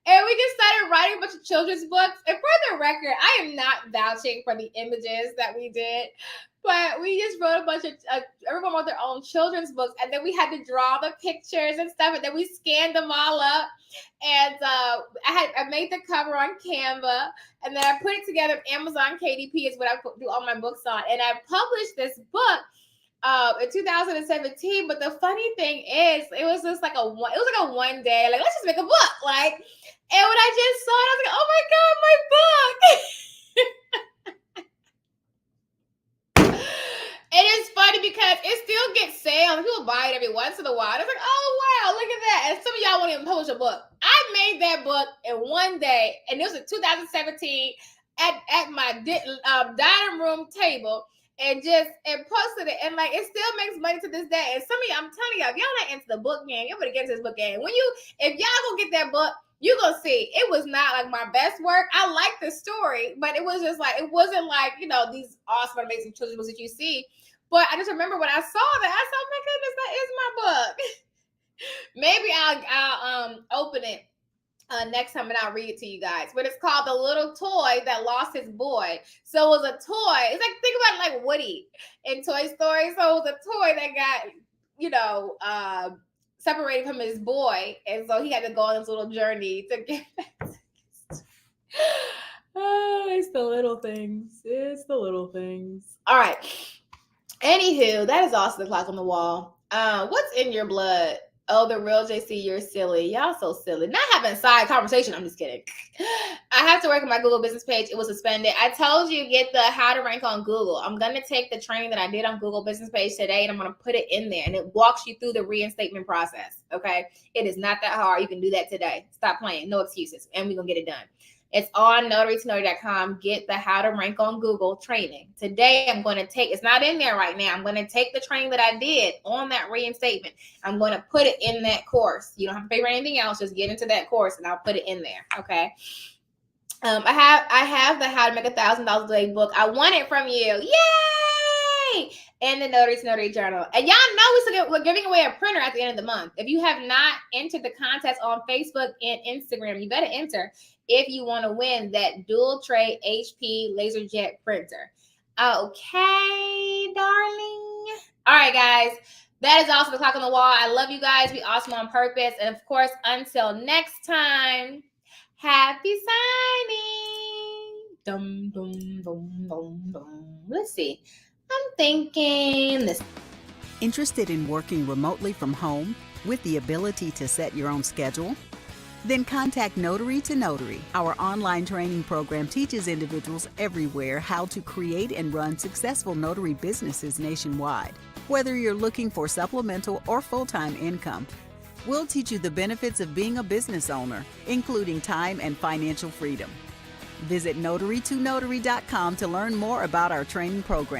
and we just started writing a bunch of children's books. And for the record, I am not vouching for the images that we did, but we just wrote a bunch of, everyone wrote their own children's books. And then we had to draw the pictures and stuff. And then we scanned them all up. And I made the cover on Canva. And then I put it together. Amazon KDP is what I do all my books on. And I published this book in 2017. But the funny thing is, it was like a one day, like, let's just make a book. Like, and when I just saw it, I was like, oh my God, my book. It is funny because it still gets sales. People buy it every once in a while. It's like, oh wow, look at that. And some of y'all won't even publish a book. I made that book in one day, and it was in 2017 at my dining room table. And posted it, and like, it still makes money to this day. And some of y'all, I'm telling y'all, if y'all not into the book game, y'all better get into this book game. If y'all gonna get that book, you gonna see it was not like my best work. I like the story, but it was just like, it wasn't like, these awesome, amazing children's books that you see. But I just remember when I saw that, I said, oh my goodness, that is my book. Maybe I'll open it next time, and I'll read it to you guys. But it's called The Little Toy That Lost His Boy. So it was a toy. It's like, think about it like Woody in Toy Story. So it was a toy that got, separated from his boy. And so he had to go on this little journey to get back. Oh, it's the little things. It's the little things. All right. Anywho, that is also the clock on the wall. What's in your blood? Oh, the real JC, you're silly. Y'all so silly. Not having a side conversation. I'm just kidding. I have to work on my Google business page. It was suspended. I told you, get the how to rank on Google. I'm going to take the training that I did on Google business page today, and I'm going to put it in there, and it walks you through the reinstatement process. Okay. It is not that hard. You can do that today. Stop playing. No excuses. And we're going to get it done. It's on notarytonotary.com. Get the how to rank on Google training. Today, I'm going to take, it's not in there right now. I'm going to take the training that I did on that reinstatement. I'm going to put it in that course. You don't have to pay for anything else. Just get into that course and I'll put it in there. Okay. I have the How to Make $1,000 a Day book. I want it from you. Yay! And the Notary to Notary Journal. And y'all know we're giving away a printer at the end of the month. If you have not entered the contest on Facebook and Instagram, you better enter if you want to win that dual tray HP LaserJet printer. Okay, darling. All right, guys. That is also the clock on the wall. I love you guys. Be awesome on purpose. And of course, until next time, happy signing. Dum, dum, dum, dum, dum. Let's see. I'm thinking this. Interested in working remotely from home with the ability to set your own schedule? Then contact Notary to Notary. Our online training program teaches individuals everywhere how to create and run successful notary businesses nationwide. Whether you're looking for supplemental or full-time income, we'll teach you the benefits of being a business owner, including time and financial freedom. Visit notarytonotary.com to learn more about our training program.